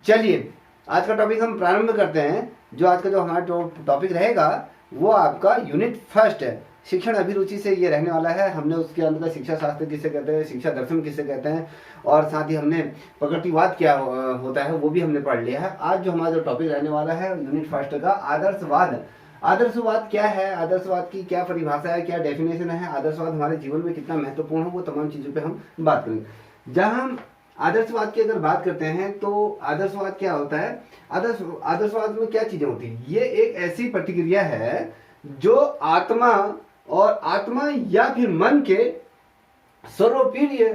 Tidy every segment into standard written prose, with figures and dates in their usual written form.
चलिए आज का टॉपिक हम प्रारंभ करते हैं। जो आज का जो हमारा टॉपिक रहेगा वो आपका यूनिट फर्स्ट है, शिक्षण अभिरुचि से ये रहने वाला है। हमने उसके अंदर शिक्षा शास्त्र किसे कहते हैं, शिक्षा दर्शन किसे कहते हैं, और साथ ही हमने प्रकृतिवाद क्या होता है वो भी हमने पढ़ लिया है। आज जो हमारा जो टॉपिक रहने वाला है यूनिट फर्स्ट का आदर्शवाद। आदर्शवाद क्या है, आदर्शवाद की क्या परिभाषा है, क्या डेफिनेशन है, आदर्शवाद हमारे जीवन में कितना महत्वपूर्ण है, वो तमाम चीज़ों पे हम बात करेंगे। जहाँ हम आदर्शवाद की अगर बात करते हैं तो आदर्शवाद क्या होता है, आदर्शवाद में क्या चीजें होती है, ये एक ऐसी प्रतिक्रिया है जो आत्मा और आत्मा या फिर मन के सर्वोपरि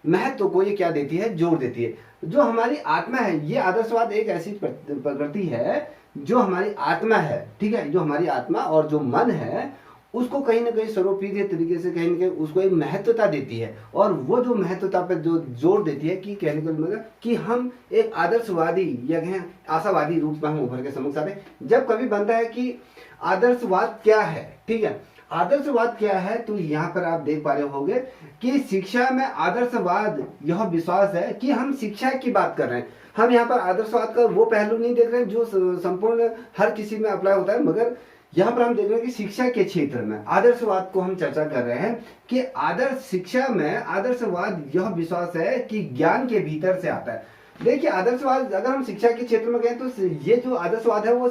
महत्व को ये क्या देती है, जोड़ देती है। जो हमारी आत्मा है, ये आदर्शवाद एक ऐसी प्रकृति है जो हमारी आत्मा है, ठीक है, जो हमारी आत्मा और जो मन है उसको कहीं ना कहीं सर्वोपरि तरीके से कहीं ना कहीं उसको एक महत्वता देती है, और वो जो महत्वता पे जो जोर देती है कि कहने का मतलब कि हम एक आदर्शवादी या कहें आशावादी रूप में हम उभर के समझ आते हैं। जब कभी बनता है कि आदर्शवाद क्या है, ठीक है, आदर्शवाद क्या है, तो यहाँ पर आप देख पा रहे होंगे कि शिक्षा में आदर्शवाद यह विश्वास है कि हम शिक्षा की बात कर रहे हैं। हम यहाँ पर आदर्शवाद का वो पहलू नहीं देख रहे हैं जो संपूर्ण हर किसी में अप्लाई होता है, मगर यहाँ पर हम देख रहे हैं कि शिक्षा के क्षेत्र में आदर्शवाद को हम चर्चा कर रहे हैं कि आदर्श शिक्षा में आदर्शवाद यह विश्वास है कि ज्ञान के भीतर से आता है। देखिए आदर्शवाद अगर हम शिक्षा के क्षेत्र में गए तो ये जो आदर्शवाद है वो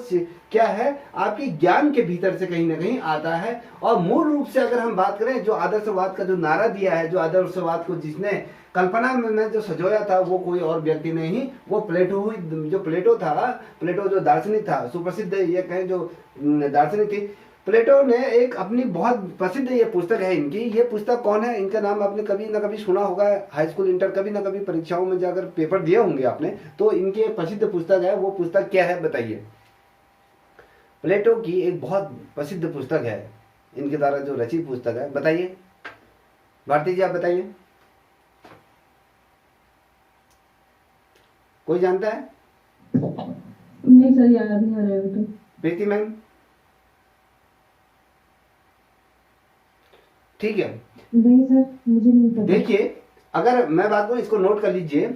क्या है, आपके ज्ञान के भीतर से कहीं ना कहीं आता है। और मूल रूप से अगर हम बात करें, जो आदर्शवाद का जो नारा दिया है, जो आदर्शवाद को जिसने कल्पना में जो सजोया था वो कोई और व्यक्ति नहीं, वो प्लेटो हुई। जो प्लेटो था, प्लेटो जो दार्शनिक था, सुप्रसिद्ध ये कहें जो दार्शनिक थी, प्लेटो ने एक अपनी बहुत प्रसिद्ध ये पुस्तक है इनकी। ये पुस्तक कौन है, इनका नाम आपने कभी ना कभी सुना होगा, हाई स्कूल इंटर कभी ना कभी परीक्षाओं में जाकर पेपर दिए होंगे आपने, तो इनकी प्रसिद्ध पुस्तक है। वो पुस्तक क्या है बताइए? प्लेटो की एक बहुत प्रसिद्ध पुस्तक है, इनके द्वारा जो रचित पुस्तक है, बताइए भारती जी, आप बताइए, कोई जानता है? नहीं सर, याद नहीं आ रहा है तो। प्रीति मैम, ठीक है? नहीं सर, मुझे नहीं पता। देखिए अगर मैं बात करूं, इसको नोट कर लीजिए।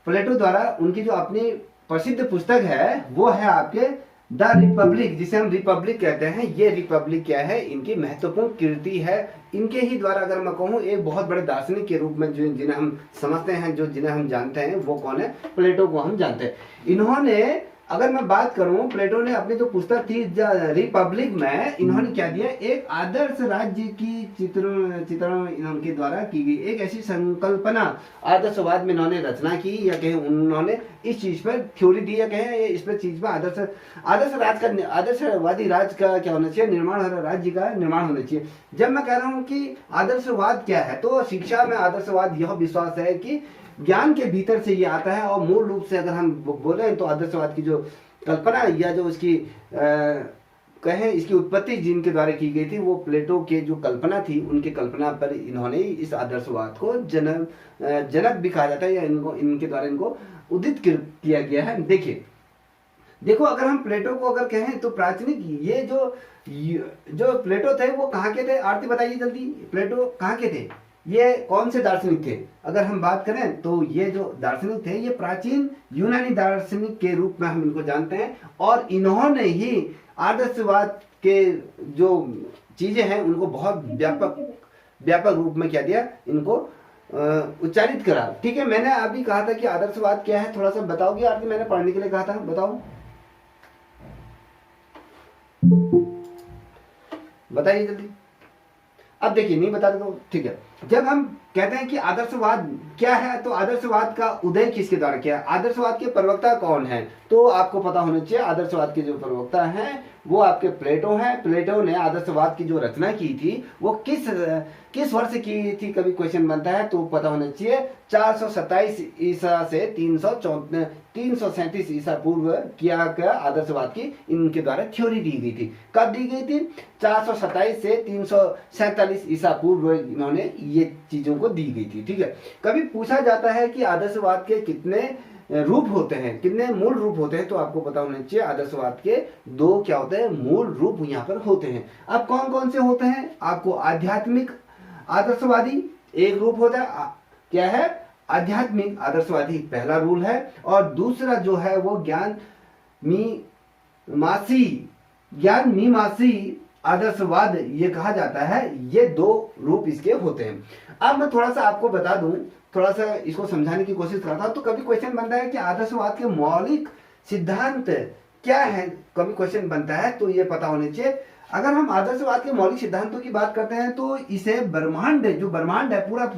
प्लेटो द्वारा उनकी जो अपनी प्रसिद्ध पुस्तक है वो है आपके द रिपब्लिक, जिसे हम रिपब्लिक कहते हैं। ये रिपब्लिक क्या है, इनकी महत्वपूर्ण कृति है। इनके ही द्वारा अगर मैं कहूँ एक बहुत बड़े दार्शनिक के रूप में जो जिन्हें हम समझते हैं, जो जिन्हें हम जानते हैं, वो कौन है? प्लेटो को हम जानते हैं। इन्होंने, अगर मैं बात करूं, प्लेटो ने अपनी जो पुस्तक थी रिपब्लिक में इन्होंने क्या दिया, एक आदर्श राज्य की चित्रण इनके द्वारा की गई एक ऐसी संकल्पना आदर्शवाद में इन्होंने रचना की, या कहें उन्होंने इस चीज पर थ्योरी दी, या कहें इस पर चीज पर आदर्शवादी राज्य का क्या होना चाहिए, निर्माण, राज्य का निर्माण होना चाहिए। जब मैं कह रहा हूँ कि आदर्शवाद क्या है, तो शिक्षा में आदर्शवाद यह विश्वास है कि ज्ञान के भीतर से ये आता है। और मूल रूप से अगर हम बोले तो आदर्शवाद की जो कल्पना या जो इसकी कहें इसकी उत्पत्ति जिनके द्वारा की गई थी, वो प्लेटो के जो कल्पना थी, उनके कल्पना पर इन्होंने इस आदर्शवाद को जनक भी कहा जाता है, या इनको इनके द्वारा इनको उदित किया गया है। देखो अगर हम प्लेटो को अगर कहें तो प्राचीन ये जो प्लेटो थे वो कहाँ के थे? आरती बताइए जल्दी, प्लेटो कहाँ के थे, ये कौन से दार्शनिक थे? अगर हम बात करें तो ये जो दार्शनिक थे ये प्राचीन यूनानी दार्शनिक के रूप में हम इनको जानते हैं, और इन्होंने ही आदर्शवाद के जो चीजें हैं उनको बहुत व्यापक रूप में क्या दिया, इनको उच्चारित करा। ठीक है, मैंने अभी कहा था कि आदर्शवाद क्या है, थोड़ा सा बताओगे आरती? मैंने पढ़ने के लिए कहा था, बताओ, बताइए जल्दी। अब देखिए, नहीं बता दो, ठीक है। जब हम कहते हैं कि आदर्शवाद क्या है, तो आदर्शवाद का उदय किसके द्वारा किया, आदर्शवाद के प्रवक्ता कौन है, तो आपको पता होना चाहिए। आदर्शवाद के जो प्रवक्ता हैं वो आपके प्लेटो हैं। प्लेटो ने आदर्शवाद की जो रचना की थी वो किस वर्ष की थी, कभी क्वेश्चन बनता है तो पता होना चाहिए। 427 ईसा से 337 ईसा पूर्व किया गया आदर्शवाद की इनके द्वारा थ्योरी दी गई थी। कब दी गई थी? 427 से 347 ईसा पूर्व इन्होंने ये चीजों को दी गई थी। ठीक है, कभी पूछा जाता है कि आदर्शवाद के कितने रूप होते हैं, कितने मूल रूप होते हैं, तो आपको पता होना चाहिए आदर्शवाद के 2 क्या होते हैं, मूल रूप यहाँ पर होते हैं। अब कौन कौन से होते हैं? आपको आध्यात्मिक आदर्शवादी एक रूप होता है, क्या है? आध्यात्मिक आदर्शवादी पहला रूल है, और दूसरा जो है वो ज्ञान मीमांसी आदर्शवाद ये कहा जाता है। ये दो रूप इसके होते हैं। अब मैं थोड़ा सा आपको बता दूं, थोड़ा सा इसको समझाने की कोशिश करता हूं। तो कभी क्वेश्चन बनता है कि आदर्शवाद के मौलिक सिद्धांत क्या है, कभी क्वेश्चन बनता है, तो ये पता होने चाहिए। अगर हम आदर्शवाद के मौलिक सिद्धांतों की बात करते हैं तो इसे ब्रह्मांड, जो ब्रह्मांड है पूरा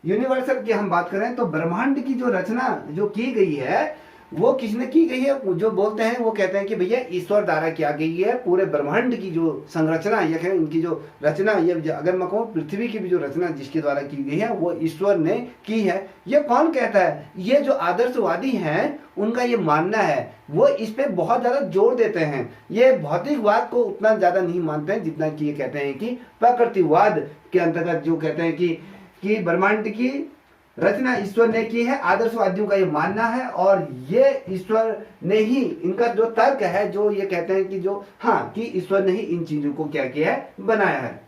यूनिवर्सल की हम बात करें तो ब्रह्मांड की जो रचना जो की गई है वो किसने की गई है, जो बोलते हैं वो कहते हैं कि भैया ईश्वर द्वारा किया गई है। पूरे ब्रह्मांड की जो संरचना है, इनकी जो रचना, ये अगर मैं कहूँ पृथ्वी की भी जो रचना जिसके द्वारा की गई है वो ईश्वर ने की है। ये कौन कहता है? ये जो आदर्शवादी हैं उनका ये मानना है। वो इस पे बहुत ज्यादा जोर देते हैं। ये भौतिकवाद को उतना ज्यादा नहीं मानते हैं जितना कि ये कहते हैं कि प्रकृतिवाद के अंतर्गत जो कहते हैं कि ब्रह्मांड की रचना ईश्वर ने की है। आदर्शवादियों का ये मानना है, और ये ईश्वर ने ही, इनका जो तर्क है जो ये कहते हैं कि जो हाँ कि ईश्वर ने ही इन चीजों को क्या किया है, बनाया है।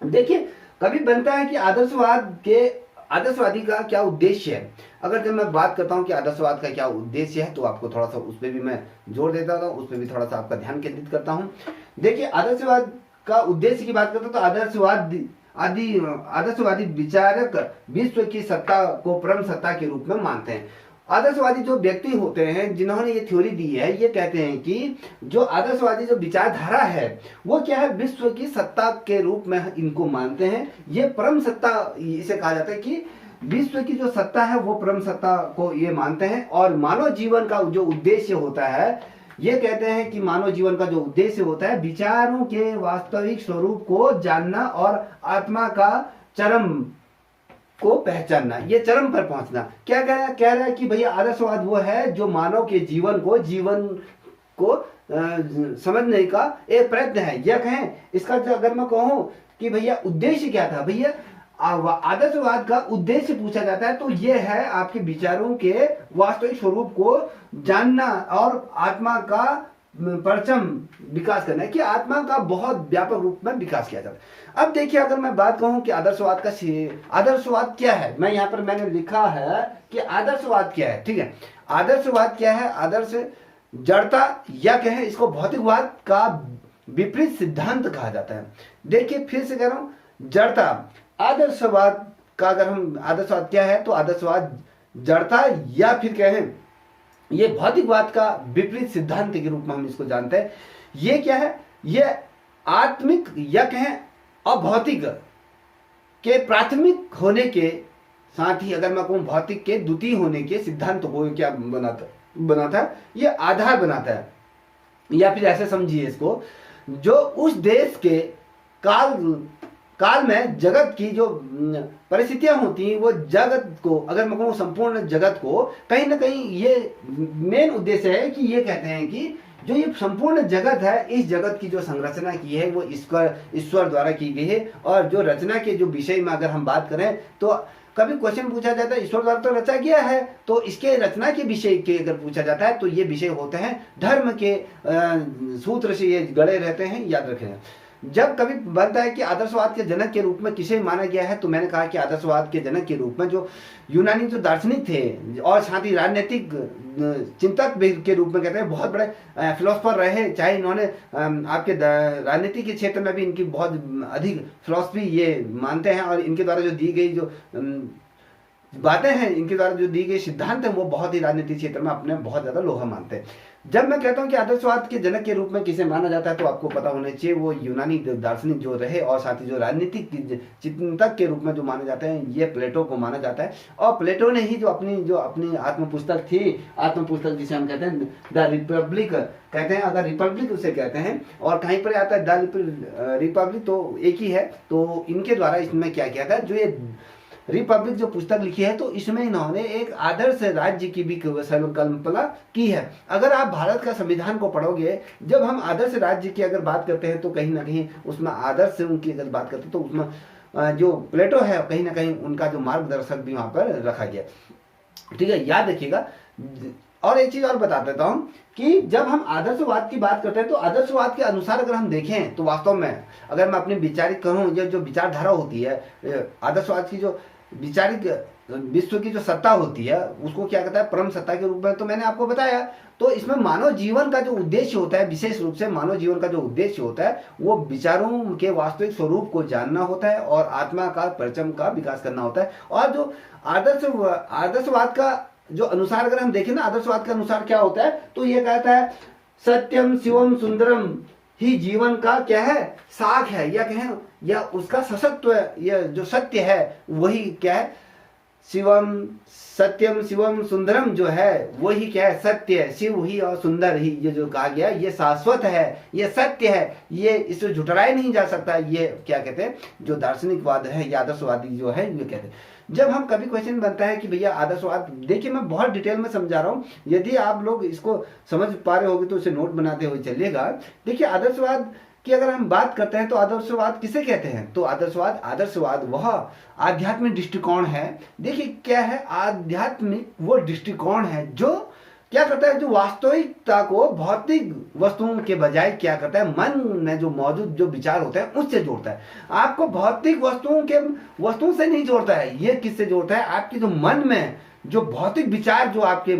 देखिए कभी बनता है कि आदर्शवादी का क्या उद्देश्य है। अगर जब मैं बात करता हूँ कि आदर्शवाद का क्या उद्देश्य है तो आपको थोड़ा सा उस पर भी मैं जोर देता हूँ, उस पर भी थोड़ा सा आपका ध्यान केंद्रित करता हूँ। देखिए आदर्शवाद का उद्देश्य की बात करते हैं तो आदर्शवादी विचारक विश्व की सत्ता को परम सत्ता के रूप में मानते हैं। आदर्शवादी जो व्यक्ति होते हैं जिन्होंने ये थ्योरी दी है, ये कहते हैं कि जो आदर्शवादी जो विचारधारा है वो क्या है, विश्व की सत्ता के रूप में इनको मानते हैं। ये परम सत्ता इसे कहा जाता है कि विश्व की जो सत्ता है वो परम सत्ता को ये मानते हैं। और मानव जीवन का जो उद्देश्य होता है, ये कहते हैं कि मानव जीवन का जो उद्देश्य होता है विचारों के वास्तविक स्वरूप को जानना और आत्मा का चरम को पहचानना, ये चरम पर पहुंचना। क्या कह रहा है कि भैया आदर्शवाद वो है जो मानव के जीवन को समझने का एक प्रयत्न है। यह कहें इसका जो अगर मैं कहूं कि भैया उद्देश्य क्या था, भैया आदर्शवाद का उद्देश्य पूछा जाता है तो यह है आपके विचारों के वास्तविक स्वरूप को जानना और आत्मा का परचम विकास करना है, कि आत्मा का बहुत व्यापक रूप में विकास किया जाता है। अब देखिए अगर मैं बात कहूं कि आदर्शवाद क्या है, मैं यहाँ पर मैंने लिखा है कि आदर्शवाद क्या है। ठीक है, आदर्शवाद क्या है? आदर्श जड़ता या कहें इसको भौतिकवाद का विपरीत सिद्धांत कहा जाता है। देखिए फिर से कह रहा हूं, जड़ता। आदर्शवाद का अगर हम आदर्शवाद क्या है तो आदर्शवाद जड़ता या फिर कहें ये भौतिकवाद का विपरीत सिद्धांत के रूप में हम इसको जानते हैं। ये क्या है? ये आत्मिक या कहें अभौतिक के प्राथमिक होने के साथ ही अगर मैं कहूं भौतिक के द्वितीय होने के सिद्धांत को क्या बनाता है, ये आधार बनाता है। या फिर ऐसे समझिए इसको, जो उस देश के काल में जगत की जो परिस्थितियां होती हैं वो जगत को, अगर मैं कहूँ संपूर्ण जगत को, कहीं ना कहीं ये मेन उद्देश्य है कि ये कहते हैं कि जो ये संपूर्ण जगत है, इस जगत की जो संरचना की है वो ईश्वर द्वारा की गई है। और जो रचना के जो विषय में अगर हम बात करें तो कभी क्वेश्चन पूछा जाता है ईश्वर द्वारा तो रचा गया है, तो इसके रचना के विषय के अगर पूछा जाता है तो ये विषय होते हैं धर्म के सूत्र से ये गड़े रहते हैं, याद रखें। जब कभी बनता है कि आदर्शवाद के जनक के रूप में किसे माना गया है, तो मैंने कहा कि आदर्शवाद के जनक के रूप में जो यूनानी जो दार्शनिक थे और साथ ही राजनीतिक चिंतक के रूप में कहते हैं, बहुत बड़े फिलोसफर रहे, चाहे इन्होंने आपके राजनीति के क्षेत्र में भी इनकी बहुत अधिक फिलोसफी ये मानते हैं, और इनके द्वारा जो दी गई जो बातें हैं, इनके द्वारा जो दी गई सिद्धांत है वो बहुत ही राजनीतिक क्षेत्र में अपने बहुत ज्यादा लोहा मानते हैं। जब मैं कहता हूं कि आदर्शवाद के जनक के रूप में किसे माना जाता है तो आपको पता होना चाहिए वो यूनानी दार्शनिक जो रहे और साथ ही जो राजनीतिक चिंतक के रूप में जो माने जाते हैं ये प्लेटो को माना जाता है। और प्लेटो ने ही जो अपनी आत्मपुस्तक थी, आत्मपुस्तक जिसे हम कहते हैं द रिपब्लिक कहते हैं, अगर रिपब्लिक उसे कहते हैं और कहीं पर आता है द रिपब्लिक तो एक ही है। तो इनके द्वारा इसमें क्या किया था, जो ये रिपब्लिक जो पुस्तक लिखी है तो इसमें इन्होंने एक आदर्श राज्य की भी कल्पना की है। अगर आप भारत का संविधान को पढ़ोगे, जब हम आदर्श राज्य की अगर बात करते हैं तो कहीं ना कहीं उसमें आदर्श से उनकी अगर बात करते हैं तो उसमें जो प्लेटो है कहीं ना कहीं उनका जो मार्गदर्शक भी वहां पर रखा गया। ठीक है, याद रखिएगा। और एक चीज और बता देता हूं कि जब हम आदर्शवाद की बात करते हैं तो आदर्शवाद के अनुसार अगर हम देखें तो वास्तव में अगर मैं अपनी विचारिक कहूं, जो विचारधारा होती है आदर्शवाद की जो विचारिक विश्व की जो सत्ता होती है उसको क्या कहता है, परम सत्ता के रूप में तो मैंने आपको बताया। तो इसमें मानव जीवन का जो उद्देश्य होता है, विशेष रूप से मानव जीवन का जो उद्देश्य होता है वो विचारों के वास्तविक स्वरूप को जानना होता है और आत्मा का परचम का विकास करना होता है। और जो आदर्शवाद का जो अनुसार अगर हम देखें ना, आदर्शवाद के अनुसार क्या होता है, तो ये कहता है सत्यम शिवम सुंदरम ही जीवन का क्या है, साख है, या कहें या उसका सशत्व, यह जो सत्य है वही क्या है, शिवम सत्यम शिवम सुंदरम जो है वही क्या है, सत्य है, शिव ही और सुंदर ही, ये जो कहा गया ये शाश्वत है, ये सत्य है, ये इससे झुठलाया नहीं जा सकता। ये क्या कहते हैं, जो दार्शनिकवाद है या आदर्शवादी जो है ये कहते हैं। जब हम कभी क्वेश्चन बनता है कि भैया आदर्शवाद, देखिए मैं बहुत डिटेल में समझा रहा हूँ, यदि आप लोग इसको समझ पा रहे होगे तो इसे नोट बनाते हुए चलिएगा। देखिए आदर्शवाद की अगर हम बात करते हैं तो आदर्शवाद किसे कहते हैं, तो आदर्शवाद वह आध्यात्मिक दृष्टिकोण है। देखिए क्या है, आध्यात्मिक वो दृष्टिकोण है जो क्या करता है, जो वास्तविकता को भौतिक वस्तुओं के बजाय क्या करता है, मन में जो मौजूद जो विचार होता है उससे जोड़ता है। आपको भौतिक वस्तुओं से नहीं जोड़ता है, ये किससे जोड़ता है, आपके जो मन में जो भौतिक विचार जो आपके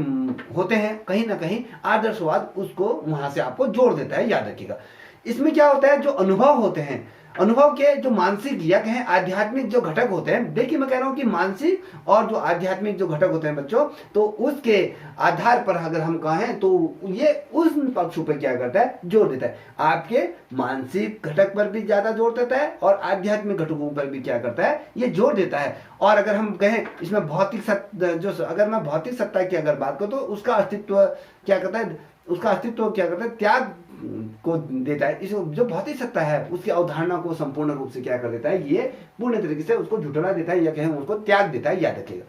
होते हैं, कहीं ना कहीं आदर्शवाद उसको वहां से आपको जोड़ देता है। याद रखिएगा, इसमें क्या होता है, जो अनुभव होते हैं, अनुभव के जो मानसिक या कहें आध्यात्मिक जो घटक होते हैं, देखिए मैं कह रहा हूं कि मानसिक और जो आध्यात्मिक जो घटक होते हैं बच्चों, तो उसके आधार पर अगर हम कहें तो ये उस पक्षों पर क्या करता है, जोर देता है। आपके मानसिक घटक पर भी ज्यादा जोर देता है और आध्यात्मिक घटकों पर भी क्या करता है, ये जोर देता है। और अगर हम कहें इसमें भौतिक सत्ता, जो अगर मैं भौतिक सत्ता की अगर बात करूं तो उसका अस्तित्व क्या करता है, उसका अस्तित्व क्या करता है, त्याग को देता है। इस जो भौतिक सत्ता है उसकी अवधारणा को संपूर्ण रूप से क्या कर देता है, ये पूर्ण तरीके से उसको झुठला देता है या कहें उसको त्याग देता है। याद रखिएगा,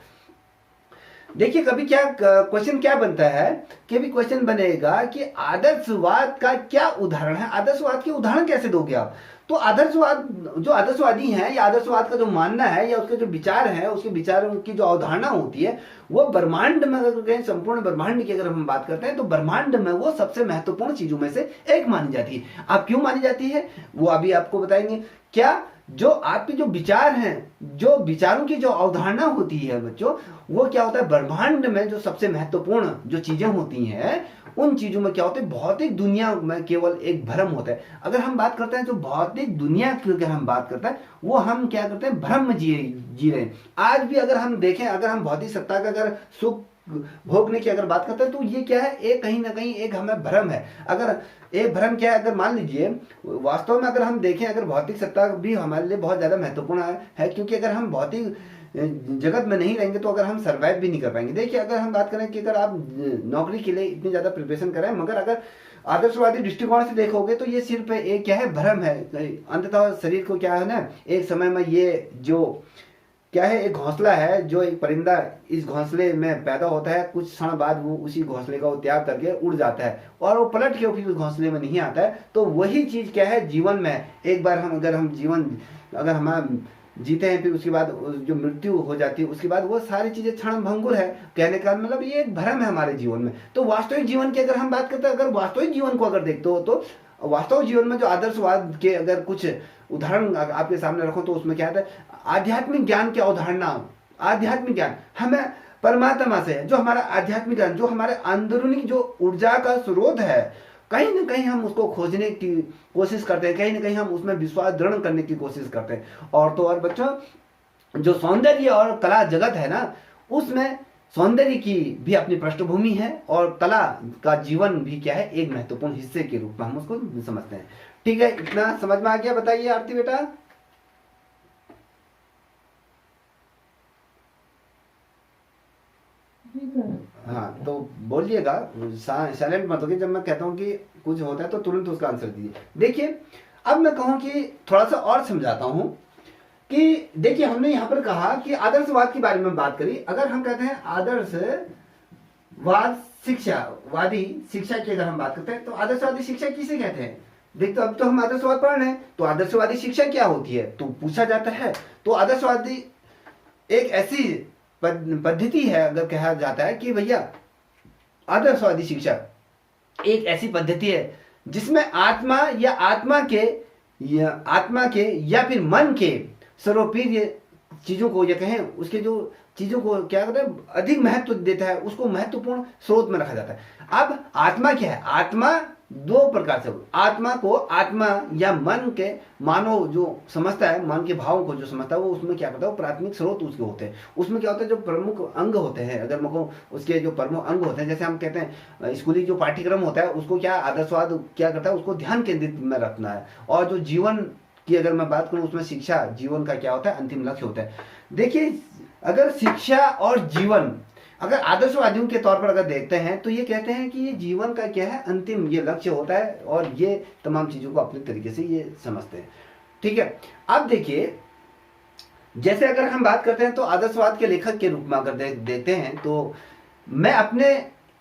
देखिए कभी क्या क्वेश्चन क्या बनता है, कि भी क्वेश्चन बनेगा कि आदर्शवाद का क्या उदाहरण है, आदर्शवाद के उदाहरण कैसे दोगे आप। तो आदर्शवाद, जो आदर्शवादी है या आदर्शवाद का जो मानना है या उसके जो विचार है, उसके विचारों की जो अवधारणा होती है वो ब्रह्मांड में अगर कहें, संपूर्ण ब्रह्मांड की अगर हम बात करते हैं तो ब्रह्मांड में वो सबसे महत्वपूर्ण चीजों में से एक मानी जाती है। आप क्यों मानी जाती है वो अभी आपको बताएंगे। क्या जो आपके जो विचार हैं, जो विचारों की जो अवधारणा होती है बच्चों, वो क्या होता है, ब्रह्मांड में जो सबसे महत्वपूर्ण जो चीजें होती हैं उन चीजों में क्या होता है, भौतिक दुनिया में केवल एक भ्रम होता है। अगर हम बात करते हैं जो भौतिक दुनिया की अगर हम बात करते हैं वो हम क्या करते हैं, भ्रम में जी रहे हैं। आज भी अगर हम देखें, अगर हम भौतिक सत्ता का अगर सुख भोगने की अगर बात करते हैं तो ये क्या है, एक कहीं ना कहीं एक हमें भ्रम है। अगर एक भ्रम क्या है, अगर मान लीजिए वास्तव में अगर हम देखें, अगर भौतिक सत्ता भी हमारे लिए बहुत ज्यादा महत्वपूर्ण है, क्योंकि अगर हम भौतिक जगत में नहीं रहेंगे तो अगर हम सर्वाइव भी नहीं कर पाएंगे। देखिए अगर हम बात करें कि अगर आप नौकरी के लिए इतनी ज्यादा प्रिपरेशन करें, मगर अगर आदर्शवादी दृष्टिकोण से देखोगे तो ये सिर्फ एक क्या है, भ्रम है। अंततः शरीर को क्या है ना, एक समय में ये जो क्या है, एक घोंसला है, जो एक परिंदा इस घोंसले में पैदा होता है, कुछ क्षण बाद वो उसी घोंसले का वो त्याग करके उड़ जाता है और वो पलट के फिर उस घोंसले में नहीं आता है। तो वही चीज क्या है, जीवन में एक बार हम अगर हम जीवन अगर हम जीते हैं, फिर उसके बाद जो मृत्यु हो जाती है उसके बाद वो सारी चीजें क्षण भंगुर है। कहने का मतलब ये एक भ्रम है हमारे जीवन में। तो वास्तविक जीवन की अगर हम बात करते हैं, अगर वास्तविक जीवन को अगर देखते हो तो वास्तविक जीवन में जो आदर्शवाद के अगर कुछ उदाहरण आपके सामने रखो तो उसमें क्या है, आध्यात्मिक ज्ञान की अवधारणा। आध्यात्मिक ज्ञान हमें परमात्मा से, जो हमारा आध्यात्मिक ज्ञान, जो हमारे अंदरूनी जो ऊर्जा का स्रोत है, कहीं ना कहीं हम उसको खोजने की कोशिश करते हैं, कहीं ना कहीं हम उसमें विश्वास दृढ़ करने की कोशिश करते हैं। और तो और बच्चों, जो सौंदर्य और कला जगत है ना, उसमें सौंदर्य की भी अपनी पृष्ठभूमि है और कला का जीवन भी क्या है, एक महत्वपूर्ण हिस्से के रूप में हम उसको समझते हैं। ठीक है, इतना समझ में आ गया, बताइए आरती बेटा। हाँ तो बोलिएगा, साइलेंट मत होगी। जब मैं कहता हूँ कि कुछ होता है तो तुरंत उसका आंसर दीजिए। देखिए अब मैं कहूँ कि थोड़ा सा और समझाता हूँ कि देखिए हमने यहाँ पर कहा कि आदर्शवाद के बारे में बात करी। अगर हम कहते हैं आदर्शवाद शिक्षावादी शिक्षा की अगर हम बात करते हैं तो आदर्शवादी शिक्षा किसे कहते हैं। देख तो अब तो हम आदर्शवाद पढ़ रहे हैं, तो आदर्शवादी शिक्षा क्या होती है तो पूछा जाता है। तो आदर्शवादी एक ऐसी पद्धति है, अगर कहा जाता है कि भैया आदर्शवादी शिक्षा एक ऐसी पद्धति है जिसमें आत्मा या फिर मन के सर्वप्रिय चीजों को, या कहें उसके जो चीजों को क्या करता है, अधिक महत्व देता है, उसको महत्वपूर्ण स्रोत में रखा जाता है। अब आत्मा क्या है, आत्मा दो प्रकार से, आत्मा को आत्मा या मन के मानव जो समझता है, मन के भावों को जो समझता है, वो उसमें क्या करता है, वो प्राथमिक स्रोत उसके होते हैं। उसमें क्या होता है, जो प्रमुख अंग होते हैं, अगर मैं कहूँ उसके जो प्रमुख अंग होते हैं, जैसे हम कहते हैं स्कूली जो पाठ्यक्रम होता है उसको क्या आदर्शवाद क्या करता है, उसको ध्यान केंद्रित में रखना है। और जो जीवन की अगर मैं बात करूँ, उसमें शिक्षा जीवन का क्या होता है, अंतिम लक्ष्य होता है। देखिए अगर शिक्षा और जीवन अगर आदर्शवादियों के तौर पर अगर देखते हैं तो ये कहते हैं कि ये जीवन का क्या है, अंतिम ये लक्ष्य होता है, और ये तमाम चीजों को अपने तरीके से ये समझते हैं। ठीक है, अब देखिए जैसे अगर हम बात करते हैं तो आदर्शवाद के लेखक के रूप में अगर देखते हैं, तो मैं अपने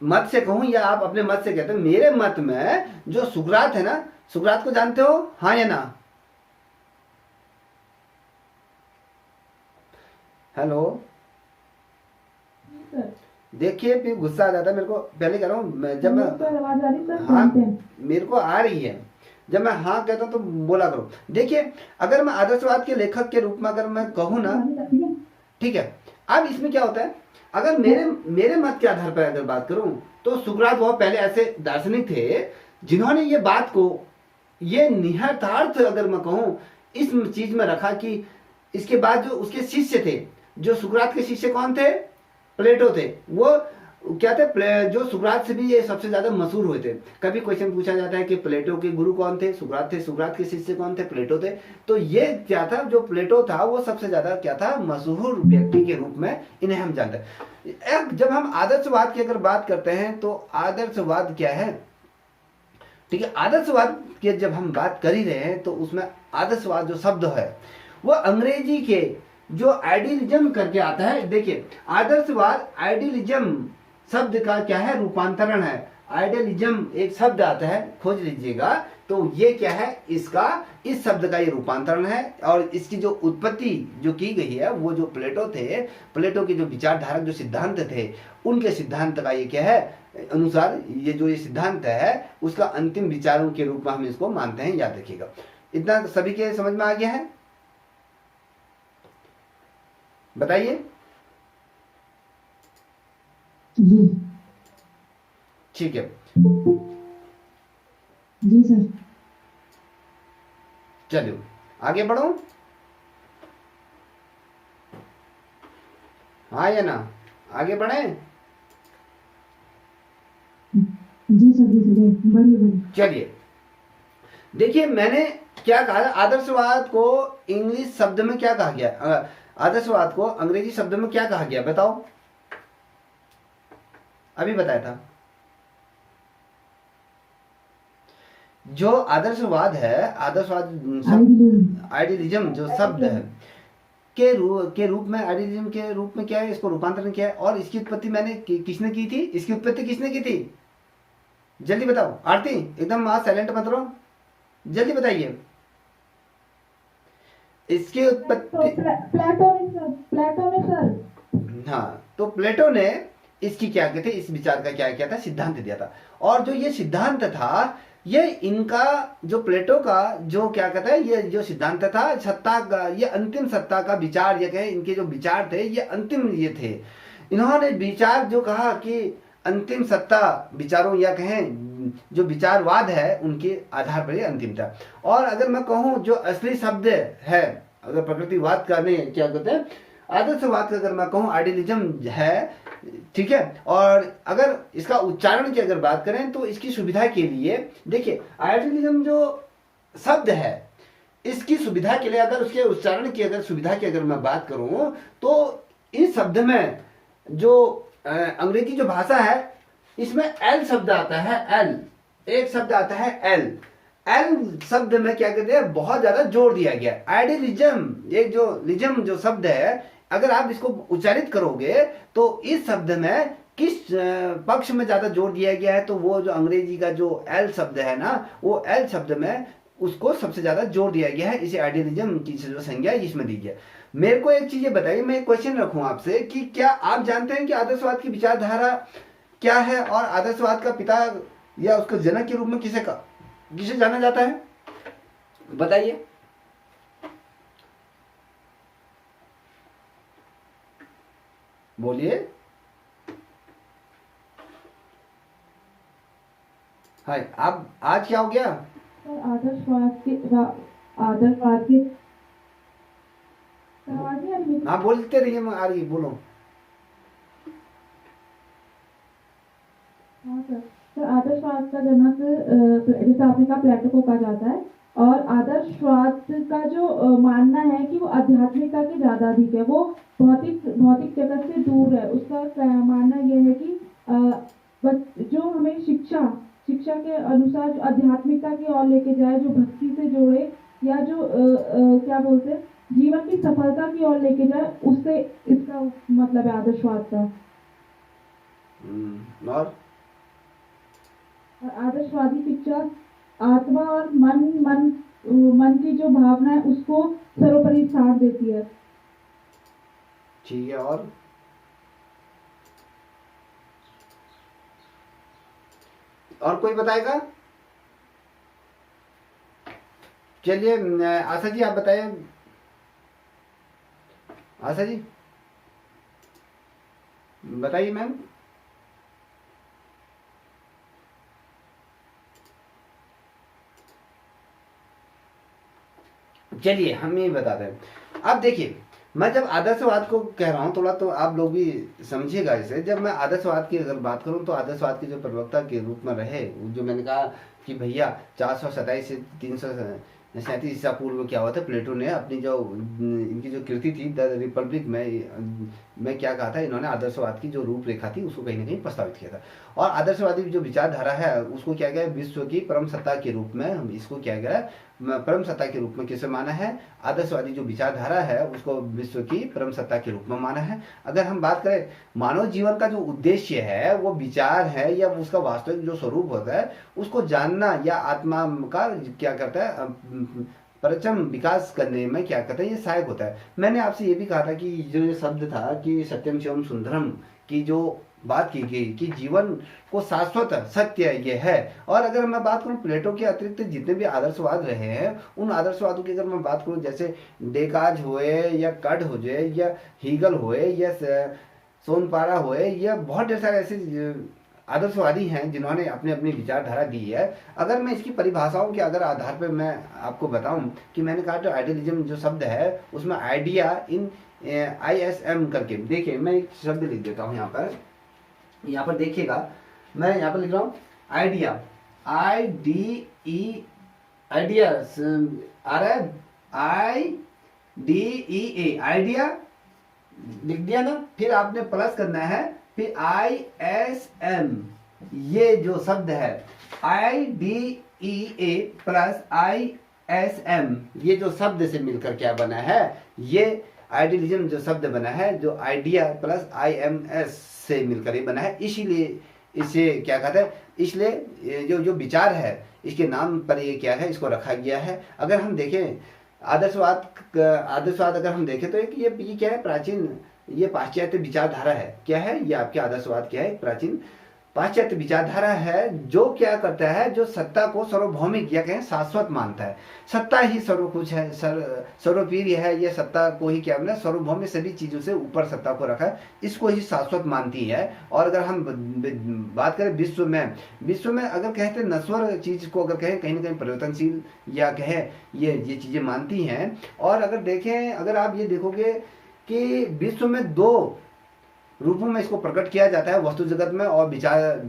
मत से कहूं या आप अपने मत से कहते हैं, मेरे मत में जो सुकरात है ना, सुकरात को जानते हो, हाँ या ना? हेलो, सर देखिए फिर गुस्सा आ जाता है मेरे को, पहले कह रहा हूँ जब मैं, सर आवाज आ रही सर, हाँ जानते हैं। मेरे को आ रही है, जब मैं हाँ कहता हूँ तो बोला करो। देखिए अगर मैं आदर्शवाद के लेखक के रूप में अगर मैं कहूँ ना, ठीक है, अब इसमें क्या होता है, अगर मेरे मेरे मत के आधार पर अगर बात करूं तो सुकरात बहुत पहले ऐसे दार्शनिक थे जिन्होंने ये बात को, ये निहितार्थ अगर मैं कहूं इस चीज में रखा कि इसके बाद जो उसके शिष्य थे, जो सुकरात के शिष्य कौन थे, प्लेटो थे। वो क्या थे, जो सुकरात से भी ये सबसे ज्यादा मशहूर हुए थे। कभी क्वेश्चन पूछा जाता है कि प्लेटो के गुरु कौन थे, सुकरात थे, सुकरात के शिष्य कौन थे, प्लेटो थे। तो ये क्या था, जो प्लेटो था वो सबसे ज्यादा क्या था, मशहूर व्यक्ति के रूप में इन्हें हम जानते हैं। जब हम आदर्शवाद की अगर बात करते हैं तो आदर्शवाद क्या है, ठीक है, आदर्शवाद की जब हम बात कर ही रहे हैं तो उसमें आदर्शवाद जो शब्द है वो अंग्रेजी के जो आइडियलिज्म करके आता है। देखिए आदर्शवाद आइडियलिज्म शब्द का क्या है, रूपांतरण है। आइडियलिज्म एक शब्द आता है, खोज लीजिएगा, तो ये क्या है, इसका इस शब्द का ये रूपांतरण है। और इसकी जो उत्पत्ति जो की गई है वो जो प्लेटो थे, प्लेटो के जो विचारधारक जो सिद्धांत थे, उनके सिद्धांत का ये क्या है, अनुसार ये जो ये सिद्धांत है उसका अंतिम विचारों के रूप में हम इसको मानते हैं। याद रखिएगा, इतना सभी के समझ में आ गया है, बताइए जी ठीक है। जी सर। चलिए आगे बढ़ो, हाँ या ना, आगे बढ़े? जी सर, जी सर, बढ़िए। चलिए देखिए मैंने क्या कहा, आदर्शवाद को इंग्लिश शब्द में क्या कहा गया, आदर्शवाद को अंग्रेजी शब्द में क्या कहा गया, बताओ, अभी बताया था। जो आदर्शवाद है, आदर्शवाद आइडियलिज्म जो शब्द है के रूप में, आइडियलिज्म के रूप में क्या है, इसको रूपांतरण किया है। और इसकी उत्पत्ति मैंने किसने की थी, इसकी उत्पत्ति किसने की थी, जल्दी बताओ। आरती एकदम आज साइलेंट मत रहो, जल्दी बताइए। इसकी उत्पत्ति प्लेटो ने सर। हाँ, तो प्लेटो ने इसकी क्या कहते, इस विचार का क्या किया था, सिद्धांत दिया था। और जो ये सिद्धांत था, ये इनका जो प्लेटो का जो क्या कहता है, ये जो सिद्धांत था सत्ता का, ये अंतिम सत्ता का विचार, ये कहे इनके जो विचार थे ये अंतिम ये थे। इन्होंने विचार जो कहा कि अंतिम सत्ता विचारों या कहें जो विचारवाद है उनके आधार पर ये अंतिम था। और अगर मैं कहूँ जो असली शब्द है, अगर प्रकृतिवाद का नहीं क्या कहते हैं, आदर्शवाद का अगर मैं कहूँ आइडियलिज्म है, ठीक है। और अगर इसका उच्चारण की अगर बात करें तो इसकी सुविधा के लिए देखिए, आइडियलिज्म जो शब्द है इसकी सुविधा के लिए, अगर उसके उच्चारण की अगर सुविधा की अगर मैं बात करूं तो इस शब्द में जो अंग्रेजी जो भाषा है इसमें एल शब्द आता है, एल एक शब्द आता है, एल एल शब्द में क्या कहते हैं, बहुत ज्यादा जोर दिया गया। आइडियलिज्म एक जो लिज्म जो शब्द है, अगर आप इसको उच्चारित करोगे तो इस शब्द में किस पक्ष में ज्यादा जोर दिया गया है, तो वो जो अंग्रेजी का जो एल शब्द है ना, वो एल शब्द में उसको सबसे ज्यादा जोर दिया गया है। इसे आइडियलिज्म की जो संज्ञा इसमें दी गई। मेरे को एक चीज ये बताइए, मैं एक क्वेश्चन रखूं आपसे कि क्या आप जानते हैं कि आदर्शवाद की विचारधारा क्या है, और आदर्शवाद का पिता या उसका जनक के रूप में किसे जाना जाता है, बताइए। बोलिए। हाँ, अब आज क्या हो गया? सर आदर्शवाद के सर आवाज नहीं आ रही मेरी? हाँ बोलते रहिए, मैं आ रही है, बोलो। हाँ सर। सर आदर्शवाद का जनक जैसे आपने कहा प्लेटो को कहा जाता है। और आदर्शवाद का जो मानना है कि वो आध्यात्मिकता के ज्यादा अधिक है, वो भौतिक भौतिक जगत से दूर है। उसका मानना यह है कि जो हमें शिक्षा शिक्षा के अनुसार जो आध्यात्मिकता की ओर लेके जाए, जो भक्ति से जोड़े, या जो क्या बोलते हैं, जीवन की सफलता की ओर लेके जाए, उससे इसका मतलब है आदर्शवाद का। और आदर्शवादी शिक्षा आत्मा और मन की जो भावना है उसको सर्वोपरि स्थान देती है। ठीक है, और कोई बताएगा? चलिए आशा जी आप बताइए। आशा जी बताइए मैम। चलिए हम ये बताते हैं। अब देखिए, मैं जब आदर्शवाद को कह रहा हूँ, थोड़ा तो आप लोग भी समझिएगा इसे। जब मैं आदर्शवाद की अगर बात करूँ तो आदर्शवाद के जो प्रवक्ता के रूप में रहे, जो मैंने कहा कि भैया 427 से 337 ईसा पूर्व क्या हुआ था, प्लेटो ने अपनी जो इनकी जो कृति थी द रिपब्लिक में क्या कहा था, इन्होंने आदर्शवाद की जो रूपरेखा थी उसको कहीं ना कहीं प्रस्तावित किया था। और आदर्शवादी जो विचारधारा है उसको क्या गया, विश्व की परम सत्ता के रूप में हम इसको क्या गया, परम सत्ता के रूप में किसे माना है? आदर्शवादी जो विचारधारा है उसको विश्व की परम सत्ता के रूप में माना है। अगर हम बात करें मानव जीवन का जो उद्देश्य है वो विचार है, या उसका वास्तविक जो स्वरूप होता है उसको जानना, या आत्मा का क्या करता है परचम विकास करने में क्या करता है, ये सहायक होता है। मैंने आपसे ये भी कहा था कि जो ये शब्द था कि सत्यम शिवम सुंदरम की जो बात की गई कि जीवन को शाश्वत सत्य ये है। और अगर मैं बात करूं प्लेटो के अतिरिक्त जितने भी आदर्शवाद रहे हैं, उन आदर्शवादों की अगर मैं बात करूं, जैसे डेकार्ट हुए, या कट हो जाए, या हीगल हुए, या सोनपारा हुए, या बहुत ढेर सारे ऐसे आदर्शवादी हैं जिन्होंने अपनी अपनी विचारधारा दी है। अगर मैं इसकी परिभाषाओं के अगर आधार पर मैं आपको बताऊं कि मैंने कहा जो आइडियलिज्म जो शब्द है उसमें आइडिया इन ISM करके, देखिए मैं एक शब्द लिख देता हूं यहाँ पर देखिएगा, मैं यहाँ पर लिख रहा हूँ आइडिया, आइडिया आ रहा है, IDEA, आइडिया लिख दिया ना, फिर आपने प्लस करना है, फिर ISM, ये जो शब्द है IDEA प्लस ISM, ये जो शब्द से मिलकर क्या बना है, ये आइडियलिज्म जो शब्द बना है, जो आइडिया प्लस IMS से मिलकर ये बना है। इसीलिए इसे क्या कहते हैं, इसलिए जो विचार है इसके नाम पर ये क्या है, इसको रखा गया है। अगर हम देखें आदर्शवाद अगर हम देखें तो ये क्या है, प्राचीन, ये पाश्चात्य विचारधारा है। क्या है ये आपके आदर्शवाद, क्या है, प्राचीन पाश्चात्य विचारधारा है, जो क्या करता है, जो सत्ता को सार्वभौमिक या कहें शाश्वत मानता है। सत्ता ही सर्व कुछ है, सर्वप्रिय है, ये सत्ता को ही क्या मतलब सार्वभौमिक सभी चीजों से ऊपर सत्ता को रखा है, इसको ही शाश्वत मानती है। और अगर हम बात करें विश्व में अगर कहते हैं नश्वर चीज को अगर कहें कहीं ना कहीं परिवर्तनशील या कहें ये चीजें मानती हैं। और अगर देखें, अगर आप ये देखोगे कि विश्व में दो रूपों में इसको प्रकट किया जाता है, वस्तु जगत में और विचार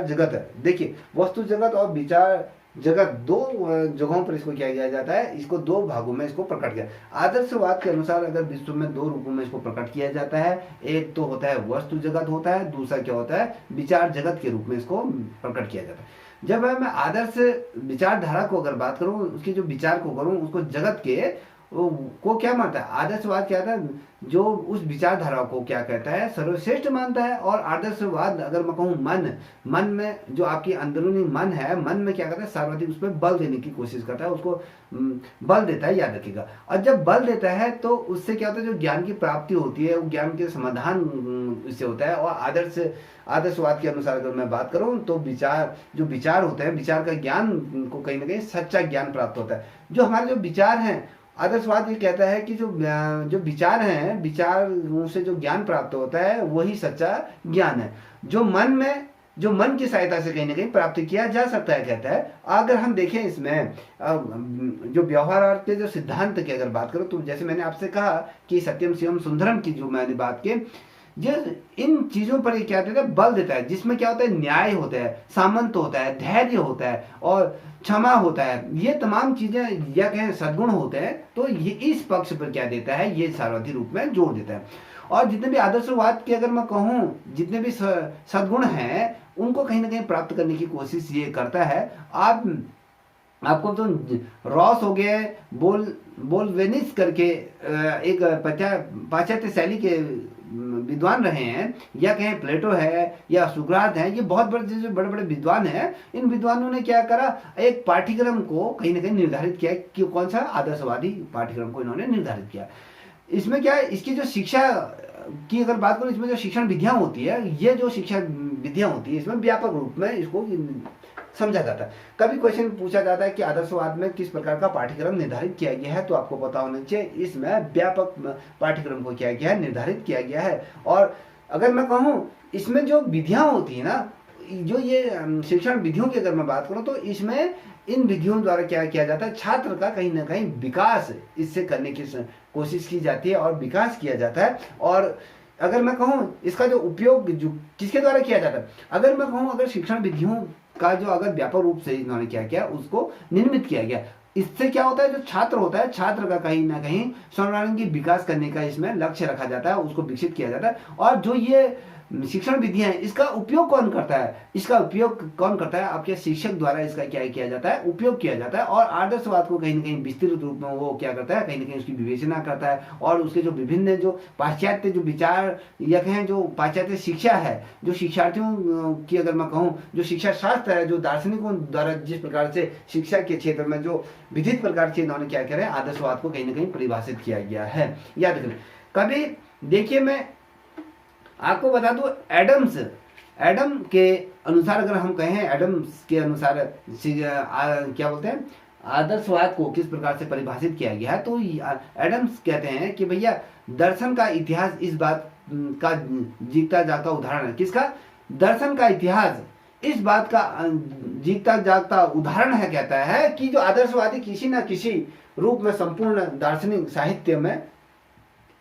जगत। देखिए वस्तु जगत और विचार जगत दो जगहों पर इसको किया जाता है, इसको दो भागों में इसको प्रकट किया। आदर्शवाद के अनुसार अगर विश्व में दो रूपों में इसको प्रकट किया जाता है, एक तो होता है वस्तु जगत होता है, दूसरा क्या होता है विचार जगत के रूप में इसको प्रकट किया जाता है। जब मैं आदर्श विचारधारा को अगर बात करूं, उसके जो विचार को करूं, उसको जगत के को क्या मानता है, आदर्शवाद क्या था, जो उस विचारधारा को क्या कहता है सर्वश्रेष्ठ मानता है। और आदर्शवाद अगर मैं कहूँ मन में जो आपकी अंदरूनी मन है, मन में क्या करता है सर्वाधिक उस पर बल देने की कोशिश करता है, उसको बल देता है, याद रखिएगा। और जब बल देता है तो उससे क्या होता है, जो ज्ञान की प्राप्ति होती है वो ज्ञान के समाधान इससे होता है। और आदर्शवाद के अनुसार अगर मैं बात करूं तो जो विचार होते हैं, विचार का ज्ञान को कहीं ना कहीं सच्चा ज्ञान प्राप्त होता है। जो हमारे जो विचार हैं आदर्शवाद ये कहता है कि जो विचार हैं, विचारों से जो ज्ञान प्राप्त होता है वही सच्चा ज्ञान है, जो मन की सहायता से कहीं ना कहीं प्राप्त किया जा सकता है। कहता है अगर हम देखें इसमें जो व्यवहार के जो सिद्धांत की अगर बात करो, तो जैसे मैंने आपसे कहा कि सत्यम शिवम सुंदरम की जो मैंने बात की, जो इन चीजों पर ये क्या देता है, बल देता है, जिसमें क्या होता है, न्याय होता है, सामंत होता है, धैर्य होता है और क्षमा होता है, ये तमाम चीजें या कहें सद्गुण होते हैं। तो ये इस पक्ष पर क्या देता है, ये सार्वधी रूप में जोड़ देता है। और जितने भी आदर्शवाद के अगर मैं कहूँ, जितने भी सद्गुण हैं उनको कहीं ना कहीं प्राप्त करने की कोशिश ये करता है। आपको तो रॉस हो गए, बोलवेनिस करके एक पाश्चात्य शैली के विद्वान रहे हैं, या कहें प्लेटो है या सुकरात है, ये बहुत बड़े बड़े विद्वान हैं। इन विद्वानों ने क्या करा, एक पाठ्यक्रम को कहीं ना कहीं निर्धारित किया कि कौन सा आदर्शवादी पाठ्यक्रम को इन्होंने निर्धारित किया। इसमें क्या है, इसकी जो शिक्षा की अगर बात करूं, इसमें जो शिक्षण विधियां होती है, ये जो शिक्षा विधियां होती है इसमें व्यापक रूप में इसको समझा जाता है। कभी क्वेश्चन पूछा जाता है कि आदर्शवाद में किस प्रकार का पाठ्यक्रम निर्धारित किया गया है, तो आपको पता होना चाहिए इसमें व्यापक पाठ्यक्रम को किया गया है, निर्धारित किया गया है। और अगर मैं कहूँ इसमें जो विधियां होती है ना, जो ये शिक्षण विधियों की अगर मैं बात करूं, तो इसमें इन विधियों द्वारा क्या किया जाता है, छात्र का कहीं ना कहीं विकास इससे करने की कोशिश की जाती है और विकास किया जाता है। और अगर मैं कहूँ इसका जो उपयोग जो किसके द्वारा किया जाता है, अगर मैं कहूँ अगर शिक्षण विधियों का जो अगर व्यापक रूप से इन्होंने क्या किया, उसको निर्मित किया गया, इससे क्या होता है, जो छात्र होता है, छात्र का कहीं ना कहीं सर्वांगीण विकास करने का इसमें लक्ष्य रखा जाता है, उसको विकसित किया जाता है। और जो ये शिक्षण विधियां हैं, इसका उपयोग कौन करता है, इसका उपयोग कौन करता है, आपके शिक्षक द्वारा इसका क्या किया जाता है, उपयोग किया जाता है। और आदर्शवाद को कहीं ना कहीं विस्तृत रूप में वो क्या करता है, कहीं ना कहीं उसकी विवेचना करता है, और उसके जो विभिन्न जो पाश्चात्य जो विचार या कहें जो पाश्चात्य शिक्षा है, जो शिक्षार्थियों की अगर मैं कहूँ, जो शिक्षा शास्त्र है, जो दार्शनिकों द्वारा जिस प्रकार से शिक्षा के क्षेत्र में जो विधित प्रकार से इन्होंने क्या करें, आदर्शवाद को कहीं ना कहीं परिभाषित किया गया है। याद रखें, कभी देखिए मैं आपको बता दूं, एडम के अनुसार अगर हम कहें, एडम्स के अनुसार क्या बोलते हैं, आदर्शवाद को किस प्रकार से परिभाषित किया गया है, तो एडम्स कहते हैं कि भैया दर्शन का इतिहास इस बात का जीता जागता उदाहरण है। किसका? दर्शन का इतिहास इस बात का जीता जागता उदाहरण है। कहता है कि जो आदर्शवादी किसी न किसी रूप में संपूर्ण दार्शनिक साहित्य में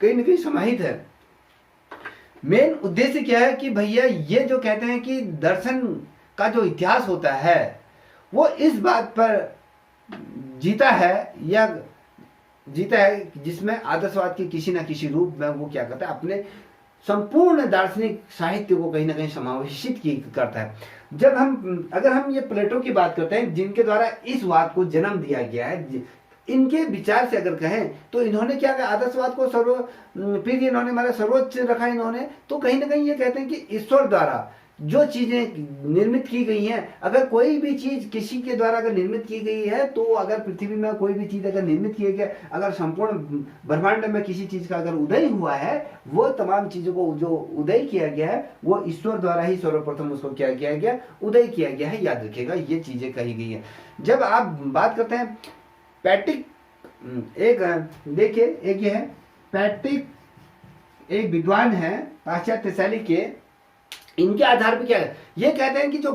कहीं न कहीं समाहित है। मेन उद्देश्य क्या है कि भैया ये जो कहते हैं कि दर्शन का जो इतिहास होता है वो इस बात पर जीता है जिसमें आदर्शवाद के किसी न किसी रूप में वो क्या करता है, अपने संपूर्ण दार्शनिक साहित्य को कहीं ना कहीं समावेशित करता है। अगर हम ये प्लेटो की बात करते हैं, जिनके द्वारा इस वाद को जन्म दिया गया है, इनके विचार से अगर कहें तो इन्होंने क्या कहा, आदर्शवाद को फिर इन्होंने हमारा सर्वोच्च रखा इन्होंने, तो कहीं ना कहीं ये कहते हैं कि ईश्वर द्वारा जो चीजें निर्मित की गई हैं, अगर कोई भी चीज किसी के द्वारा अगर निर्मित की गई है, तो अगर पृथ्वी में कोई भी चीज अगर निर्मित की गई, अगर संपूर्ण ब्रह्मांड में किसी चीज का अगर उदय हुआ है, वो तमाम चीजों को जो उदय किया गया है वो ईश्वर द्वारा ही सर्वप्रथम उसको क्या किया गया, उदय किया गया है। याद रखिएगा ये चीजें कही गई है। जब आप बात करते हैं पैट्रिक, एक देखिए एक ये है पैट्रिक, एक विद्वान है पाश्चात्य शैली के, इनके आधार पर क्या है, ये कहते हैं कि जो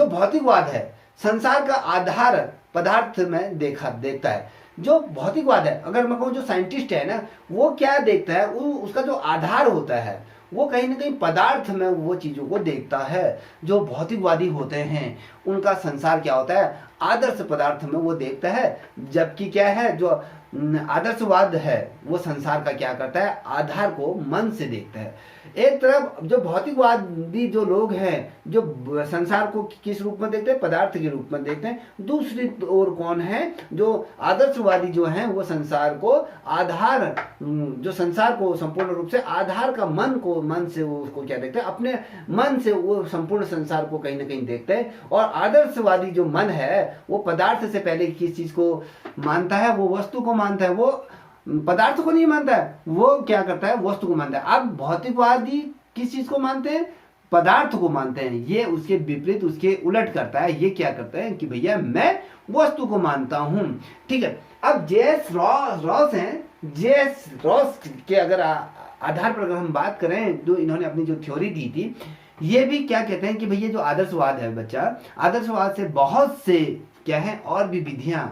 भौतिकवाद है संसार का आधार पदार्थ में देखता है। जो भौतिकवाद है, अगर मैं कहूँ जो साइंटिस्ट है ना, वो क्या देखता है, उसका जो आधार होता है वो कहीं ना कहीं पदार्थ में वो चीजों को देखता है। जो भौतिकवादी होते हैं उनका संसार क्या होता है, आदर्श पदार्थ में वो देखता है। जबकि क्या है, जो आदर्शवाद है वो संसार का क्या करता है, आधार को मन से देखता है। एक तरफ जो भौतिकवादी जो लोग हैं जो संसार को किस रूप में देखते हैं, पदार्थ के रूप में देखते हैं। दूसरी ओर कौन है, जो आदर्शवादी जो हैं वो संसार को आधार, जो संसार को संपूर्ण रूप से आधार का मन से वो उसको क्या देखते हैं, अपने मन से वो संपूर्ण संसार को कहीं ना कहीं देखते हैं। और आदर्शवादी जो मन है वो पदार्थ से पहले किस चीज को मानता है, वो वस्तु को मानता है, वो पदार्थ को नहीं मानता है, वो क्या करता है, वस्तु को मानता है। अब भौतिकवादी किस चीज को मानते हैं, पदार्थ को मानते हैं, ये उसके विपरीत, उसके उलट करता है। ये क्या करता है कि भैया मैं वस्तु को मानता हूं। ठीक है, अब जेएस रॉस हैं, जेएस रॉस के अगर आधार पर अगर हम बात करें, जो इन्होंने अपनी जो थ्योरी दी थी, ये भी क्या कहते हैं कि भैया जो आदर्शवाद है बच्चा, आदर्शवाद से बहुत से क्या है और भी विधियां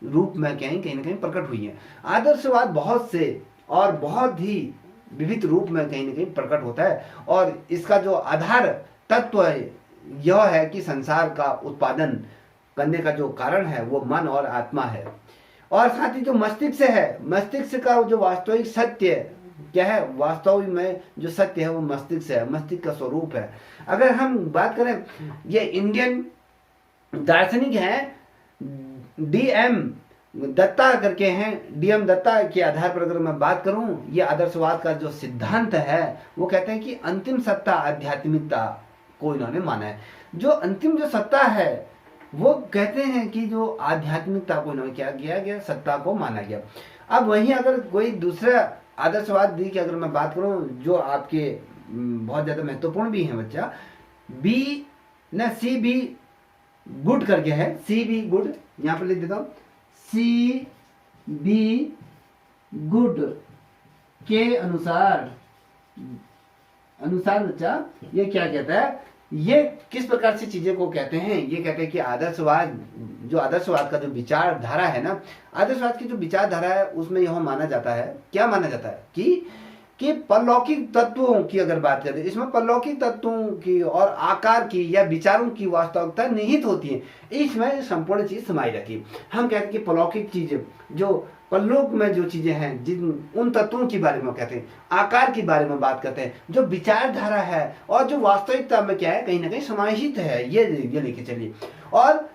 रूप में कहीं ना कहीं प्रकट हुई हैं। आदर्शवाद बहुत से और बहुत ही विविध रूप में कहीं ना कहीं प्रकट होता है, और इसका जो आधार तत्व यह है कि संसार का उत्पादन करने का जो कारण है वो मन और आत्मा है, और साथ ही जो मस्तिष्क है, मस्तिष्क का जो वास्तविक सत्य क्या है, वास्तव में जो सत्य है वो मस्तिष्क है, मस्तिष्क का स्वरूप है। अगर हम बात करें, ये इंडियन दार्शनिक हैं डीएम दत्ता करके हैं, डीएम दत्ता के आधार पर अगर मैं बात करूं, ये आदर्शवाद का जो सिद्धांत है वो कहते हैं कि अंतिम सत्ता आध्यात्मिकता को इन्होंने माना है। जो अंतिम जो सत्ता है वो कहते हैं कि जो आध्यात्मिकता को इन्होंने क्या किया गया, सत्ता को माना गया। अब वहीं अगर कोई दूसरा आदर्शवादी की अगर मैं बात करूं, जो आपके बहुत ज्यादा महत्वपूर्ण भी है बच्चा, बी ना सी बी गुड करके है, सी बी गुड, यहां पर लिख देता हूं, सी बी गुड के अनुसार बच्चा ये क्या कहता है, ये किस प्रकार से चीजें को कहते हैं, ये कहते हैं कि आदर्शवाद, जो आदर्शवाद का जो विचारधारा है ना, आदर्शवाद की जो विचारधारा है उसमें यह माना जाता है, क्या माना जाता है कि परलौकिक तत्वों की अगर बात करें, इसमें परलौकिक तत्वों की और आकार की या विचारों की वास्तविकता निहित होती है, इसमें संपूर्ण चीज समाई रहती है। हम कहते हैं कि परलौकिक चीजें, जो परलोक में जो चीजें हैं, जिन उन तत्वों के बारे में कहते हैं, आकार के बारे में बात करते हैं, जो विचारधारा है और जो वास्तविकता में क्या है कहीं ना कहीं समाहित है, ये लेके चलिए। और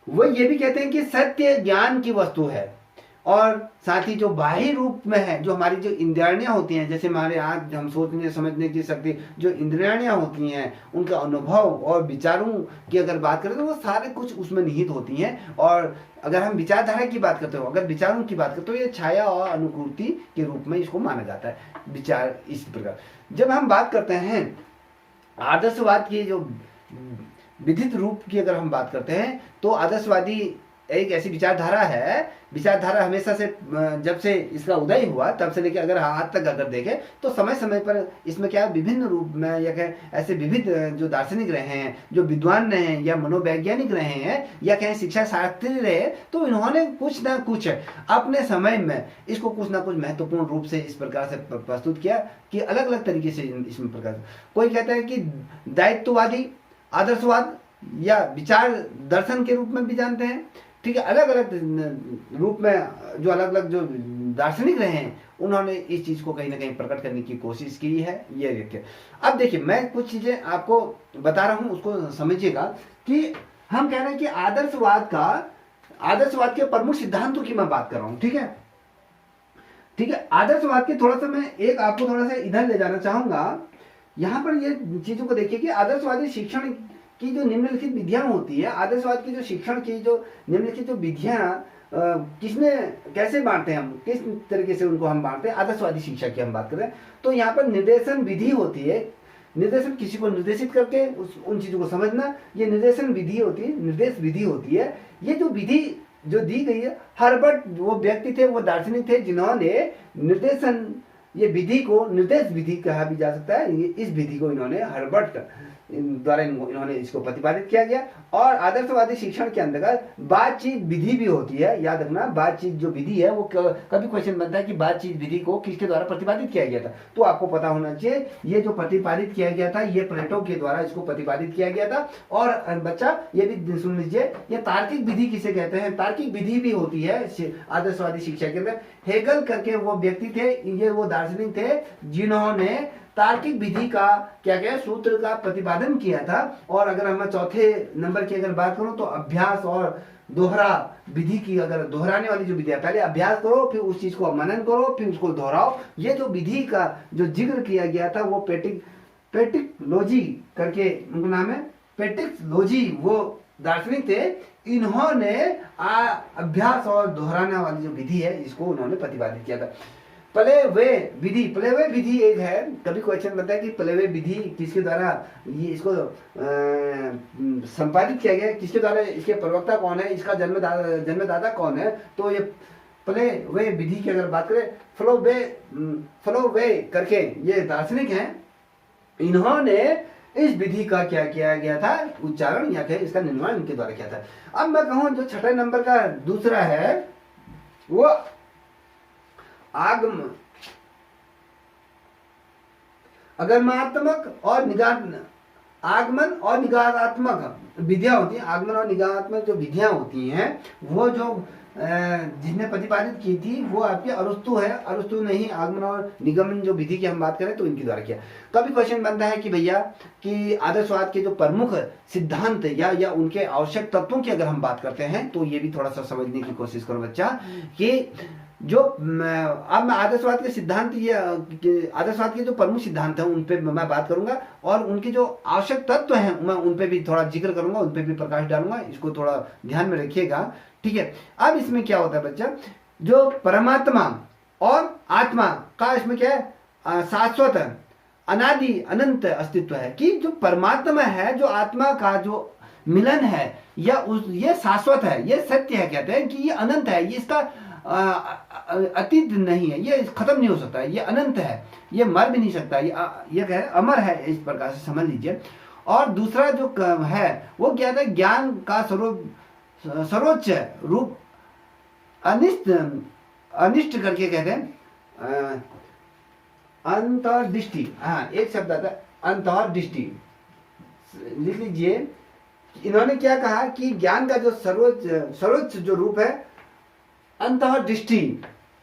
वो ये भी कहते हैं कि सत्य ज्ञान की वस्तु है, और साथ ही जो बाह्य रूप में है, जो हमारी जो इंद्रियां होती हैं, जैसे हमारे आज हम सोचने समझने की शक्ति, जो इंद्रियां होती हैं, उनका अनुभव और विचारों की अगर बात करें तो वो सारे कुछ उसमें निहित होती हैं। और अगर हम विचारधारा की बात करते हो, अगर विचारों की बात करते हो, ये छाया और अनुकूर्ति के रूप में इसको माना जाता है, विचार इस प्रकार। जब हम बात करते हैं आदर्शवाद की जो विधित रूप की अगर हम बात करते हैं, तो आदर्शवादी एक ऐसी विचारधारा है, विचारधारा हमेशा से जब से इसका उदय हुआ तब से लेकर अगर आज तक अगर देखें तो समय समय पर इसमें क्या विभिन्न रूप में या कहें ऐसे विविध जो दार्शनिक रहे हैं, जो विद्वान रहे हैं या मनोवैज्ञानिक रहे हैं या कहें शिक्षा शास्त्री रहे, तो इन्होंने कुछ ना कुछ अपने समय में इसको कुछ ना कुछ महत्वपूर्ण रूप से इस प्रकार से प्रस्तुत किया कि अलग अलग तरीके से इसमें प्रकार। कोई कहता है कि दायित्ववादी आदर्शवाद या विचार दर्शन के रूप में भी जानते हैं, ठीक है, अलग अलग रूप में जो अलग अलग जो दार्शनिक रहे हैं उन्होंने इस चीज को कहीं ना कहीं प्रकट करने की कोशिश की है। ये देखिए, अब देखिए मैं कुछ चीजें आपको बता रहा हूं, उसको समझिएगा कि हम कह रहे हैं कि आदर्शवाद के प्रमुख सिद्धांतों की मैं बात कर रहा हूं, ठीक है, ठीक है। आदर्शवाद के थोड़ा सा मैं एक आपको थोड़ा सा इधर ले जाना चाहूंगा, यहां पर ये चीजों को देखिए कि आदर्शवादी शिक्षण की जो निम्नलिखित विधियां होती है, आदर्शवाद की जो शिक्षण की जो निम्नलिखित जो विधियां किसमें कैसे बांटते हैं हम, किस तरीके से उनको हम बांटते हैं, आदर्शवादी शिक्षा की हम बात करें तो यहाँ पर निर्देशन विधि होती है, निर्देशन किसी को निर्देशित करके उन चीजों को समझना, ये निर्देशन विधि होती है, निर्देश विधि होती है। ये जो विधि जो दी गई है, हर्बर्ट वो व्यक्ति थे, वो दार्शनिक थे जिन्होंने निर्देशन, ये विधि को निर्देश विधि कहा भी जा सकता है, इस विधि को इन्होंने हर्बर्ट द्वारा इन्होंने इसको प्रतिपादित किया गया। और आदर्शवादी शिक्षण के अंतर्गत बातचीत विधि भी होती है, याद रखना, बातचीत जो विधि है वो कभी क्वेश्चन बनता है कि बातचीत विधि को किसके द्वारा प्रतिपादित किया गया था, तो आपको पता होना चाहिए ये जो प्रतिपादित किया गया था ये प्लेटो के द्वारा इसको प्रतिपादित किया गया था। और बच्चा ये भी सुन लीजिए, ये तार्किक विधि किसे कहते हैं, तार्किक विधि भी होती है आदर्शवादी शिक्षा के अंदर। हेगल करके वो व्यक्ति थे, ये वो दार्शनिक थे जिन्होंने तार्किक विधि का क्या क्या सूत्र का प्रतिपादन किया था। और अगर मैं चौथे नंबर की अगर बात करूं तो अभ्यास और दोहरा विधि की, अगर दोहराने वाली जो विधि है, पहले अभ्यास करो फिर उस चीज को मनन करो फिर उसको दोहराओ, ये जो विधि का जो जिक्र किया गया था वो पेटिकलॉजी करके उनका नाम है, पेटिकलॉजी वो दार्शनिक थे, इन्होंने अभ्यास और दोहराने वाली जो विधि है इसको उन्होंने प्रतिपादित किया था। प्ले वे विधि, प्ले वे विधि एक है, कभी क्वेश्चन बनता है कि प्ले वे विधि किसके द्वारा ये इसको संपादित किया गया, किसके द्वारा, इसके प्रवक्ता कौन है, इसका जन्मदाता कौन है। तो ये प्ले वे विधि की अगर बात करें, फ्लो वे करके ये दार्शनिक हैं, इन्होंने इस विधि का क्या किया गया था, उच्चारण या कहे इसका निर्माण इनके द्वारा किया था। अब मैं कहूं जो छठे नंबर का दूसरा है वो आगमनात्मक और आगमन और निगाहात्मक विधियां होती हैं। आगमन और निगाहात्मक जो विधियां होती हैं वो जो जिसने प्रतिपादित की थी वो आपके अरस्तु है। अरस्तु ने ही आगमन और निगमन जो विधि की हम बात करें तो इनके द्वारा किया। कभी क्वेश्चन बनता है कि भैया कि आदर्शवाद के जो प्रमुख सिद्धांत या उनके आवश्यक तत्वों की अगर हम बात करते हैं तो ये भी थोड़ा सा समझने की कोशिश करो बच्चा कि जो अब मैं आदर्शवाद के सिद्धांत या आदर्शवाद के जो प्रमुख सिद्धांत हैं उन पे मैं बात करूंगा और उनके जो आवश्यक तत्व हैं मैं उन पे भी थोड़ा जिक्र करूंगा, उन पे भी प्रकाश डालूंगा, इसको थोड़ा ध्यान में रखिएगा, ठीक है। अब इसमें क्या होता है बच्चा, जो परमात्मा और आत्मा का इसमें क्या है, शाश्वत अनादि अनंत अस्तित्व है, कि जो परमात्मा है, जो आत्मा का जो मिलन है या ये शाश्वत है, ये सत्य है, कहते हैं कि ये अनंत है, ये इसका अतीत नहीं है, ये खत्म नहीं हो सकता, ये अनंत है, ये मर भी नहीं सकता, ये कह अमर है, इस प्रकार से समझ लीजिए। और दूसरा जो है वो क्या था, ज्ञान का सर्वोच्च रूप अनिष्ट करके कहते हैं अंतर्दृष्टि। हाँ, एक शब्द आता है अंतर्दृष्टि, लिख लीजिए। इन्होंने क्या कहा कि ज्ञान का जो सर्वोच्च जो रूप है अंतर्दृष्टि,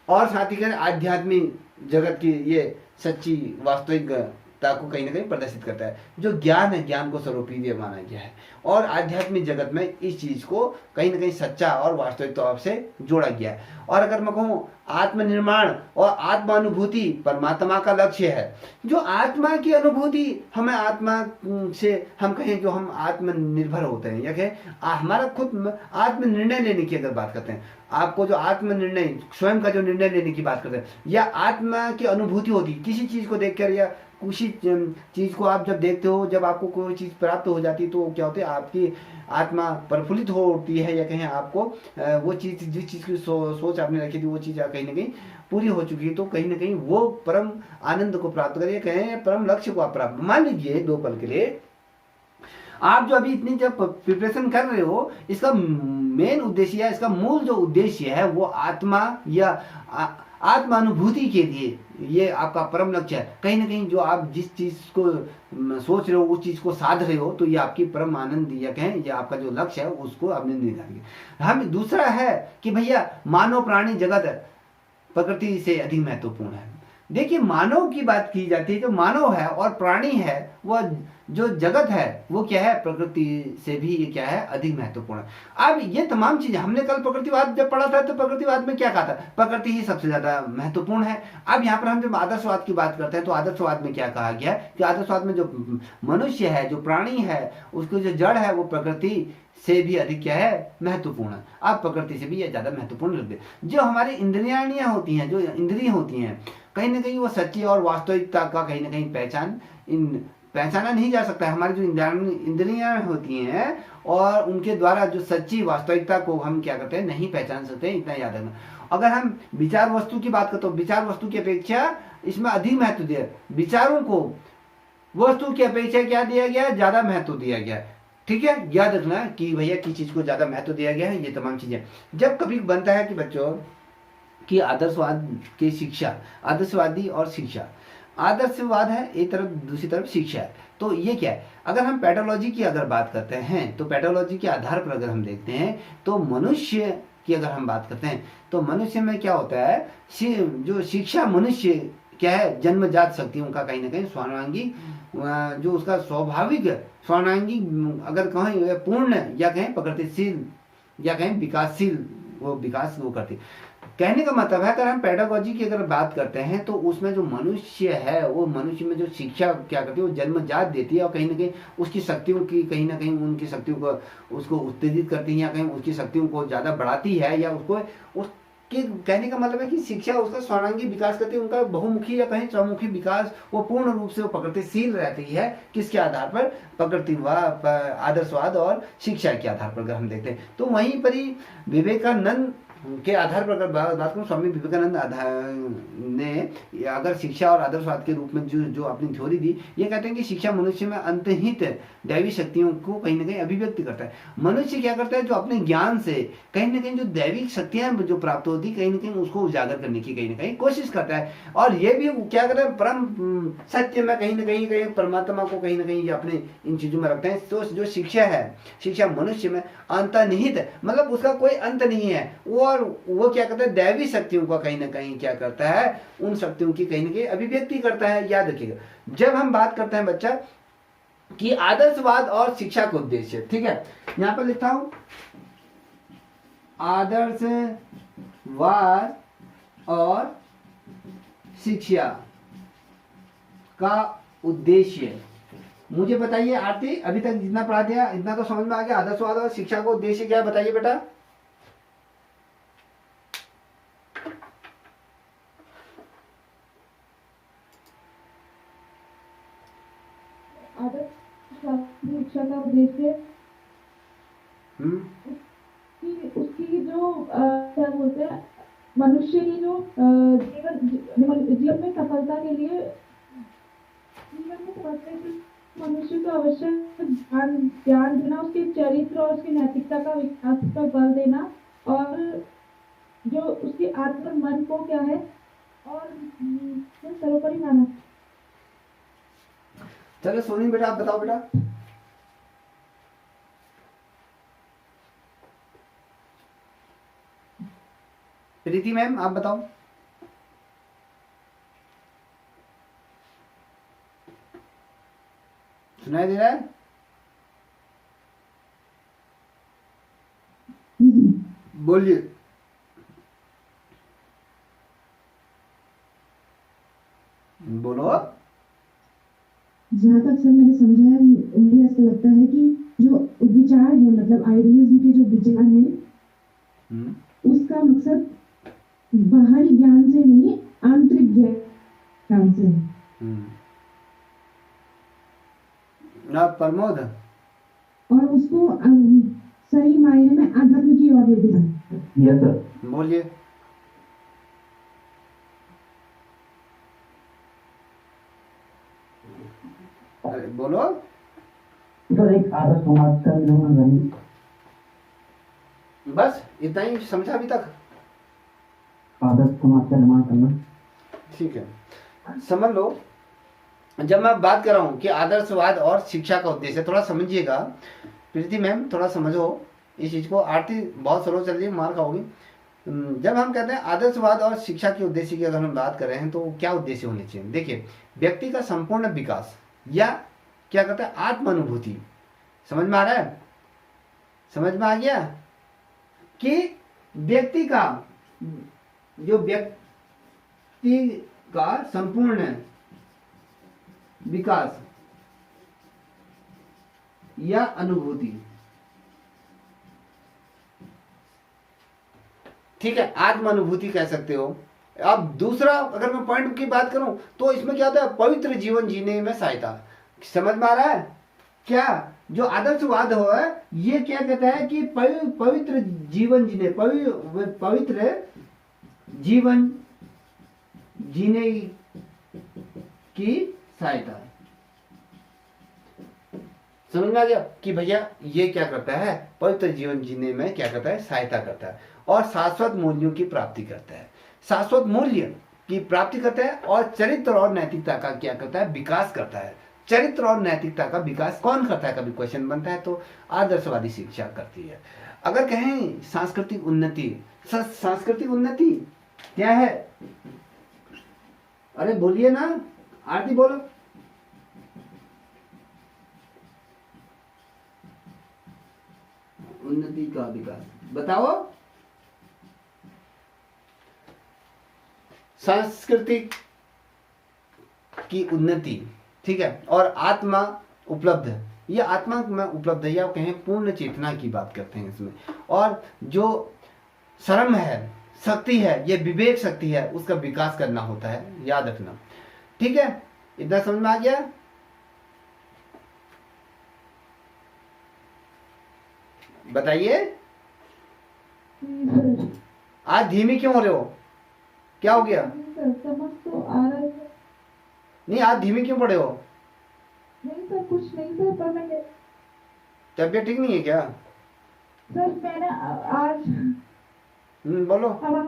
और साथ ही आध्यात्मिक जगत की ये सच्ची वास्तविकता को कहीं ना कहीं प्रदर्शित करता है। जो ज्ञान है, ज्ञान को सर्वोपरि माना गया है और आध्यात्मिक जगत में इस चीज को कहीं ना कहीं सच्चा और वास्तविक तौर से जोड़ा गया है। और अगर मैं कहूँ आत्मनिर्माण और आत्मानुभूति परमात्मा का लक्ष्य है। जो आत्मा की अनुभूति, हमें आत्मा से हम कहें जो हम आत्मनिर्भर होते हैं, या कहें हमारा खुद आत्मनिर्णय लेने की अगर बात करते हैं, आपको जो आत्मनिर्णय स्वयं का जो निर्णय लेने की बात करते हैं, या आत्मा की अनुभूति होती किसी चीज को देखकर, या किसी चीज को आप जब देखते हो, जब आपको कोई चीज प्राप्त हो जाती है तो क्या होता है, आपकी आत्मा प्रफुल्लित होती है, या कहें आपको वो चीज, जिस चीज की सोच आपने रखी थी वो चीज कहीं ना कहीं पूरी हो चुकी है, तो कहीं ना कहीं वो परम आनंद को प्राप्त करिए, कहें परम लक्ष्य को आप प्राप्त। मान लीजिए 2 पल के लिए आप जो अभी इतनी जब प्रिपरेशन कर रहे हो, इसका मेन उद्देश्य या इसका मूल जो उद्देश्य है वो आत्मा या आत्मानुभूति के लिए ये आपका परम लक्ष्य है। कहीं ना कहीं जो आप जिस चीज को सोच रहे हो उस चीज को साध रहे हो, तो ये आपकी परम आनंद या कहें ये आपका जो लक्ष्य है उसको आपने निर्धारित किया। हम दूसरा है कि भैया मानव प्राणी जगत प्रकृति से अधिक महत्वपूर्ण है। देखिए, मानव की बात की जाती है, जो मानव है और प्राणी है, वह जो जगत है वो क्या है, प्रकृति से भी ये क्या है, अधिक महत्वपूर्ण है। अब ये तमाम चीजें हमने कल प्रकृतिवाद जब पढ़ा था तो प्रकृतिवाद में क्या कहा था, प्रकृति ही सबसे ज्यादा महत्वपूर्ण है। अब यहाँ पर हम जब आदर्शवाद की बात करते हैं तो आदर्शवाद में क्या कहा गया कि आदर्शवाद में जो मनुष्य है, जो प्राणी है, उसकी जो जड़ है वो प्रकृति से भी अधिक क्या है, महत्वपूर्ण है। अब प्रकृति से भी ये ज्यादा महत्वपूर्ण लगते हैं। जो हमारी इंद्रियाणियां होती हैं, जो इंद्रिय होती हैं, कहीं ना कहीं वो सच्ची और वास्तविकता का कहीं ना कहीं पहचाना नहीं जा सकता है। हमारी जो इंद्रियां होती हैं और उनके द्वारा जो सच्ची वास्तविकता को हम क्या करते हैं, नहीं पहचान सकते हैं, इतना याद रखना। अगर हम विचार वस्तु की बात करते हो, विचार वस्तु की अपेक्षा इसमें अधिक महत्व दिया, विचारों को वस्तु की अपेक्षा क्या दिया गया, ज्यादा महत्व दिया गया। ठीक है, याद रखना कि भैया किस चीज को ज्यादा महत्व दिया गया है, ये तमाम चीजें। जब कभी बनता है कि बच्चों की आदर्शवाद की शिक्षा, आदर्शवादी और शिक्षा, आदर्शवाद है एक तरफ, दूसरी तरफ शिक्षा है। तो ये क्या है, अगर हम पैथोलॉजी की अगर बात करते हैं तो पैथोलॉजी के आधार पर अगर हम देखते हैं तो मनुष्य की अगर हम बात करते हैं तो मनुष्य में क्या होता है, जो शिक्षा मनुष्य क्या है, जन्मजात शक्तियों का कहीं ना कहीं स्वांगी, जो उसका स्वाभाविक स्वांगी अगर कहें पूर्ण या कहें प्रगतिशील या कहें विकासशील, वो विकास वो करती। कहने का मतलब है अगर हम पेडागोजी की अगर बात करते हैं तो उसमें जो मनुष्य है वो मनुष्य में जो शिक्षा क्या करती है, वो जन्मजात देती है और कहीं ना कहीं उसकी शक्तियों की कहीं ना कहीं उनकी शक्तियों को उसको उत्तेजित करती है, या कहीं उसकी शक्तियों को ज़्यादा बढ़ाती है, या उसको कि कहने का मतलब है कि शिक्षा उसका सर्वांगीण विकास करती है, उनका बहुमुखी या कहीं चौमुखी विकास वो पूर्ण रूप से वो प्रगतिशील रहती है। किसके आधार पर? प्रकृतिवाद, आदर्शवाद और शिक्षा के आधार पर अगर हम देखते हैं तो वहीं पर ही विवेकानंद के आधार पर अगर बात करूँ, स्वामी विवेकानंद ने अगर शिक्षा और आदर्शवाद के रूप में जो अपनी थ्योरी दी, ये कहते हैं कि शिक्षा मनुष्य में अंतर्निहित दैवी शक्तियों को कहीं ना कहीं अभिव्यक्त करता है। मनुष्य क्या करता है, जो अपने ज्ञान से कहीं ना कहीं जो दैविक शक्तियां जो प्राप्त होती कहीं ना कहीं उसको उजागर करने की कहीं ना कहीं कोशिश करता है, और ये भी क्या करता है, परम सत्य में कहीं ना कहीं परमात्मा को कहीं ना कहीं अपने इन चीजों में रखते हैं। तो जो शिक्षा है, शिक्षा मनुष्य में अंतर्निहित है, मतलब उसका कोई अंत नहीं है, और वो क्या करता है, दैवी शक्तियों का कहीं ना कहीं क्या करता है, उन शक्तियों की कहीं ना कहीं अभिव्यक्ति करता है। याद रखिएगा, जब हम बात करते हैं बच्चा कि आदर्शवाद और शिक्षा का उद्देश्य, ठीक है, यहां पर लिखता हूं आदर्शवाद और शिक्षा का उद्देश्य। मुझे बताइए आरती, अभी तक जितना पढ़ा दिया इतना तो समझ में आ गया। आदर्शवाद और शिक्षा का उद्देश्य क्या है, बताइए बेटा। शिक्षा का उद्देश्य उसकी जो क्या बोलते हैं, मनुष्य की जो जीवन में सफलता के लिए, मनुष्य को आवश्यक ज्ञान देना, उसके चरित्र और उसकी नैतिकता का विकास पर बल देना, और जो उसके आत्म मन को क्या है और सर्वोपरि माना। चलो सोनी बेटा आप बताओ बेटा। प्रीति मैम आप बताओ। सुनाई दे रहा है? बोलिए। बोलो। जहाँ तक सर मैंने समझा है, मुझे ऐसा लगता है कि जो विचार है, मतलब आइडियलिज्म के जो विचार है, उसका मकसद बाहरी ज्ञान से नहीं, आंतरिक ज्ञान से ना प्रमोद, और उसको सही मायने में आध्यात्म की ओर ले जाना। Yes sir. बोलिए। अरे बोलो। सर एक आदर्श समाज का निर्माण करना। बस इतना ही समझा अभी तक? आदर्श समाज का निर्माण करना। ठीक है, समझ लो। जब मैं बात कर रहा हूँ कि आदर्शवाद और शिक्षा का उद्देश्य, थोड़ा समझिएगा। प्रीति मैम थोड़ा समझो इस चीज को। आरती बहुत स्लो चल रही है, मार खाओगी। जब हम कहते हैं आदर्शवाद और शिक्षा के उद्देश्य की अगर हम बात कर रहे हैं तो क्या उद्देश्य होने चाहिए? देखिए, व्यक्ति का संपूर्ण विकास या क्या कहते हैं आत्मानुभूति। समझ में आ रहा है? समझ में आ गया कि व्यक्ति का जो व्यक्ति का संपूर्ण विकास या अनुभूति, ठीक है, आत्म अनुभूति कह सकते हो। अब दूसरा अगर मैं पॉइंट की बात करूं तो इसमें क्या होता है, पवित्र जीवन जीने में सहायता। समझ में आ रहा है क्या? जो आदर्शवाद हो है ये क्या कहता है कि पवित्र जीवन जीने, पवित्र जीवन जीने की सहायता। समझ में आ गया कि भैया ये क्या करता है, पवित्र जीवन जीने में क्या करता है, सहायता करता है, और शाश्वत मूल्यों की प्राप्ति करता है। शाश्वत मूल्य की प्राप्ति करता है, और चरित्र और नैतिकता का क्या करता है, विकास करता है। चरित्र और नैतिकता का विकास कौन करता है, कभी क्वेश्चन बनता है तो आदर्शवादी शिक्षा करती है। अगर कहें सांस्कृतिक उन्नति, सांस्कृतिक उन्नति क्या है? अरे बोलिए ना, आरती बोलो। उन्नति का विकास बताओ। सांस्कृतिक की उन्नति, ठीक है, और आत्मा उपलब्ध, ये आत्मा में उपलब्ध है, या कहें पूर्ण चेतना की बात करते हैं इसमें। और जो श्रम है, शक्ति है, ये विवेक शक्ति है, उसका विकास करना होता है, याद रखना। ठीक है, इतना समझ में आ गया? बताइए। जी सर। आज धीमी क्यों हो रहे हो, क्या हो गया? नहीं सर, समझ तो आ रहा है सर। नहीं, आज धीमी क्यों पड़े हो? नहीं सर, कुछ नहीं सर, पर मैं तबीयत ठीक नहीं है क्या? सर मैंने आज बोलो। आवाज,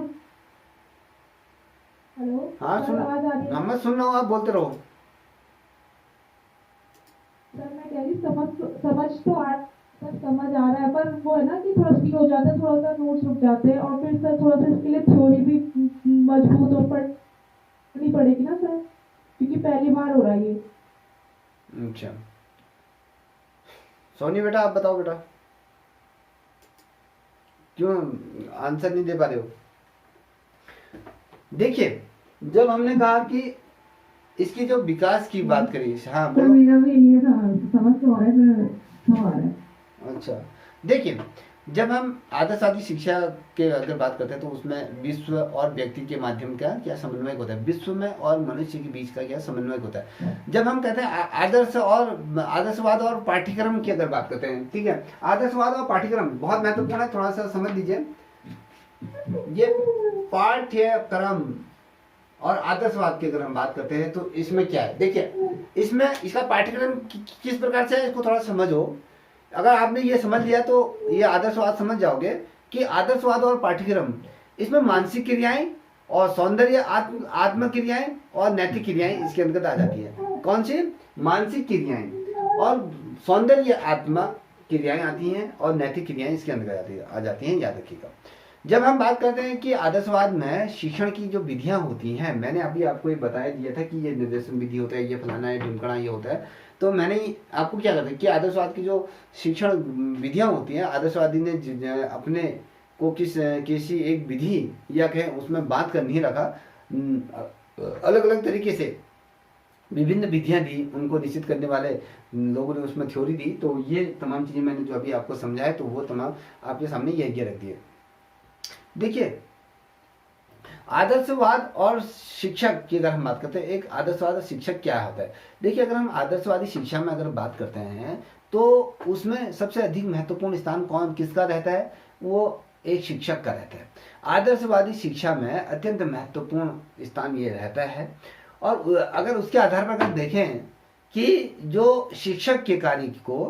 हेलो हाँ सर, सुन, आवाज आ रही है? मैं सुन रहा हूँ, आप बोलते रहो। सर मैं कह रही समझ तो आ सर, समझ आ रहा है, पर वो है ना कि थोड़ा स्पीड हो जाता है, थोड़ा सा नोट्स रुक जाते हैं, और फिर सर थोड़ा सा इसके लिए थ्योरी भी मजबूत और पढ़नी पड़ेगी ना सर, क्योंकि पहली बार हो रहा है ये। अच्छा सोनी बेटा, आप बताओ बेटा, क्यों आंसर नहीं दे पा रहे हो? देखिए, जब हमने कहा कि इसकी जो विकास की बात करी, हाँ सर बोलो। मेरा भी ये था, समझ तो आ रहा है पर क्यों आ रहा है? अच्छा देखिए, जब हम आदर्शवादी शिक्षा के अगर बात करते हैं तो उसमें विश्व और व्यक्ति के माध्यम का क्या समन्वय होता है, विश्व में और मनुष्य के बीच का क्या समन्वय होता है। जब हम कहते हैं आदर्शवाद और पाठ्यक्रम की अगर बात करते हैं, ठीक है, आदर्शवाद और पाठ्यक्रम बहुत महत्वपूर्ण है, थोड़ा सा समझ लीजिए। ये पाठ्यक्रम और आदर्शवाद की अगर हम बात करते हैं तो इसमें क्या है, देखिए इसमें इसका पाठ्यक्रम किस प्रकार से है, इसको थोड़ा समझो। अगर आपने ये समझ लिया तो ये आदर्शवाद समझ जाओगे कि आदर्शवाद और पाठ्यक्रम, इसमें मानसिक क्रियाएं और सौंदर्य आत्म क्रियाएं और नैतिक क्रियाएं इसके अंतर्गत आ जाती है। कौन सी? मानसिक क्रियाएं और सौंदर्य आत्मा क्रियाएं आती हैं और नैतिक क्रियाएं इसके अंतर्गत आ जाती हैं, याद रखिएगा। जब हम बात करते हैं कि आदर्शवाद में शिक्षण की जो विधियां होती हैं, मैंने अभी आपको ये बताया दिया था कि ये निर्देशन विधि होता है, ये फलाना है, ढिमकना ये होता है, तो मैंने आपको क्या करते हैं कि आदर्शवाद की जो शिक्षण विधियां होती हैं, आदर्शवादी ने अपने को किसी एक विधि या कहें उसमें बात कर नहीं रखा, अलग अलग तरीके से विभिन्न विधियां दी, उनको निश्चित करने वाले लोगों ने उसमें थ्योरी दी। तो ये तमाम चीजें मैंने जो अभी आपको समझाया तो वो तमाम आपके सामने ये रख दिए। देखिए, आदर्शवाद और शिक्षक की अगर हम बात करते हैं, एक आदर्शवाद और शिक्षक क्या होता है। देखिए, अगर हम आदर्शवादी शिक्षा में अगर बात करते हैं तो उसमें सबसे अधिक महत्वपूर्ण स्थान किसका रहता है? वो एक शिक्षक का रहता है। आदर्शवादी शिक्षा में अत्यंत महत्वपूर्ण स्थान ये रहता है। और अगर उसके आधार पर अगर देखें कि जो शिक्षक के कार्य को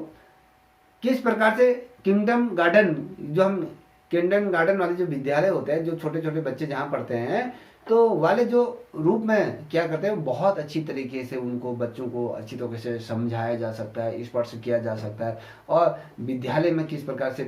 किस प्रकार से किंगडम गार्डन, जो हम किंडर गार्डन वाले जो विद्यालय होते हैं, जो छोटे छोटे बच्चे जहाँ पढ़ते हैं, तो वाले जो रूप में क्या करते हैं, बहुत अच्छी तरीके से उनको बच्चों को अच्छी तरीके से समझाया जा सकता है, स्पर्श किया जा सकता है। और विद्यालय में किस प्रकार से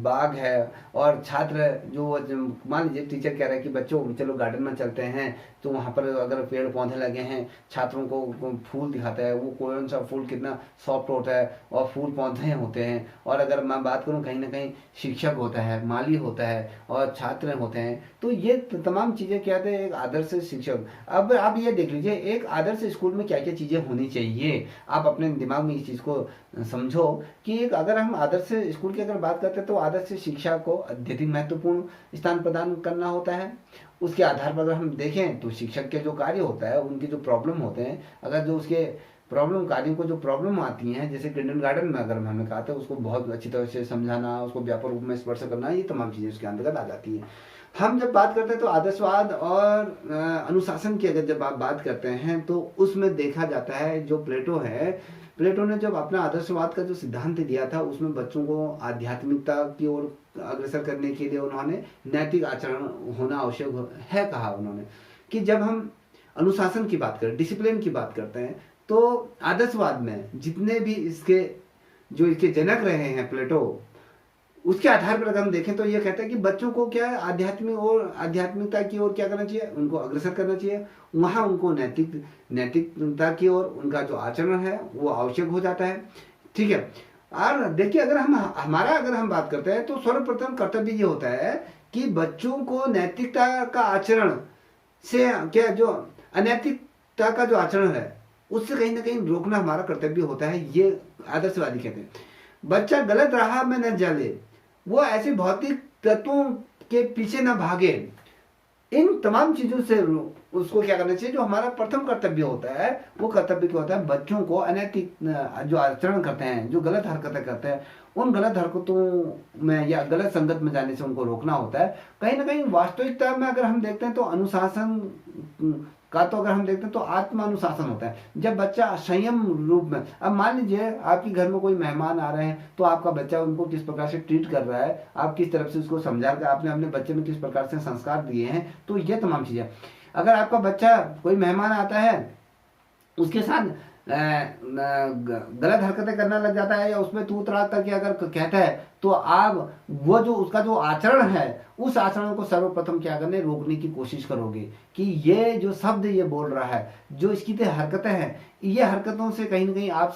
बाग है, और छात्र जो मान लीजिए टीचर कह रहा है कि बच्चों चलो गार्डन में चलते हैं, तो वहाँ पर अगर पेड़ पौधे लगे हैं, छात्रों को फूल दिखाता है, वो कौन सा फूल कितना सॉफ्ट होता है और फूल पौधे होते हैं। और अगर मैं बात करूँ, कहीं ना कहीं शिक्षक होता है, माली होता है और छात्र होते हैं, तो ये तमाम चीजें क्या कहते हैं एक आदर्श शिक्षक। अब आप ये देख लीजिए, एक आदर्श स्कूल में क्या क्या चीजें होनी चाहिए, आप अपने दिमाग में इस चीज को समझो कि एक अगर हम आदर्श स्कूल की अगर बात करते हैं तो आदर्श शिक्षा को अत्यधिक महत्वपूर्ण स्थान प्रदान करना होता है। उसके आधार पर अगर हम देखें तो शिक्षक के जो कार्य होता है, उनके जो प्रॉब्लम होते हैं, अगर जो उसके प्रॉब्लम कार्यों को जो प्रॉब्लम आती हैं, जैसे किंडर गार्डन में अगर हमने कहा था, उसको बहुत अच्छी तरह से समझाना, उसको व्यापक रूप में स्पर्श करना, ये तमाम चीजें उसके अंतर्गत आ जाती हैं। हम जब बात करते हैं तो आदर्शवाद और अनुशासन की अगर जब आप बात करते हैं तो उसमें देखा जाता है, जो प्लेटो है, प्लेटो ने जब अपना आदर्शवाद का जो सिद्धांत दिया था, उसमें बच्चों को आध्यात्मिकता की ओर अग्रसर करने के लिए उन्होंने नैतिक आचरण होना आवश्यक है कहा उन्होंने। कि जब हम अनुशासन की बात करें, डिसिप्लिन की बात करते हैं, तो आदर्शवाद में जितने भी इसके जनक रहे हैं प्लेटो, उसके आधार पर अगर हम देखें तो ये कहते हैं कि बच्चों को क्या है, आध्यात्मिकता की ओर क्या करना चाहिए, उनको अग्रसर करना चाहिए। वहाँ उनको नैतिकता की ओर उनका जो आचरण है वो आवश्यक हो जाता है। ठीक है। और देखिए, अगर हम बात करते हैं तो सर्वप्रथम कर्तव्य ये होता है कि बच्चों को नैतिकता का आचरण से क्या, जो अनैतिकता का जो आचरण है उससे कहीं ना कहीं रोकना हमारा कर्तव्य होता है। ये आदर्शवादी कहते हैं। बच्चा गलत राह में न चले, वो ऐसे भौतिक तत्वों के पीछे ना भागे। इन तमाम चीजों से उसको क्या करना चाहिए, जो हमारा प्रथम कर्तव्य होता है वो कर्तव्य क्या होता है, बच्चों को अनैतिक जो आचरण करते हैं, जो गलत हरकतें करते हैं, उन गलत हरकतों में या गलत संगत में जाने से उनको रोकना होता है। कहीं ना कहीं वास्तविकता में अगर हम देखते हैं तो अनुशासन का तो अगर हम देखते हैं तो आत्म अनुशासन होता है। जब बच्चा संयम रूप में, अब मान लीजिए आपके घर में कोई मेहमान आ रहे हैं तो आपका बच्चा उनको किस प्रकार से ट्रीट कर रहा है, आप किस तरफ से उसको समझा कर आपने अपने बच्चे में किस प्रकार से संस्कार दिए हैं, तो ये तमाम चीजें। अगर आपका बच्चा, कोई मेहमान आता है, उसके साथ गलत हरकतें करना लग जाता है या उसमें तू तड़ाक करके अगर कहता है, तो आप वो जो उसका जो आचरण है उस आचरण को सर्वप्रथम क्या करने, रोकने की कोशिश करोगे कि ये जो शब्द ये बोल रहा है, जो इसकी तो हरकतें हैं, ये हरकतों से कहीं ना कहीं आप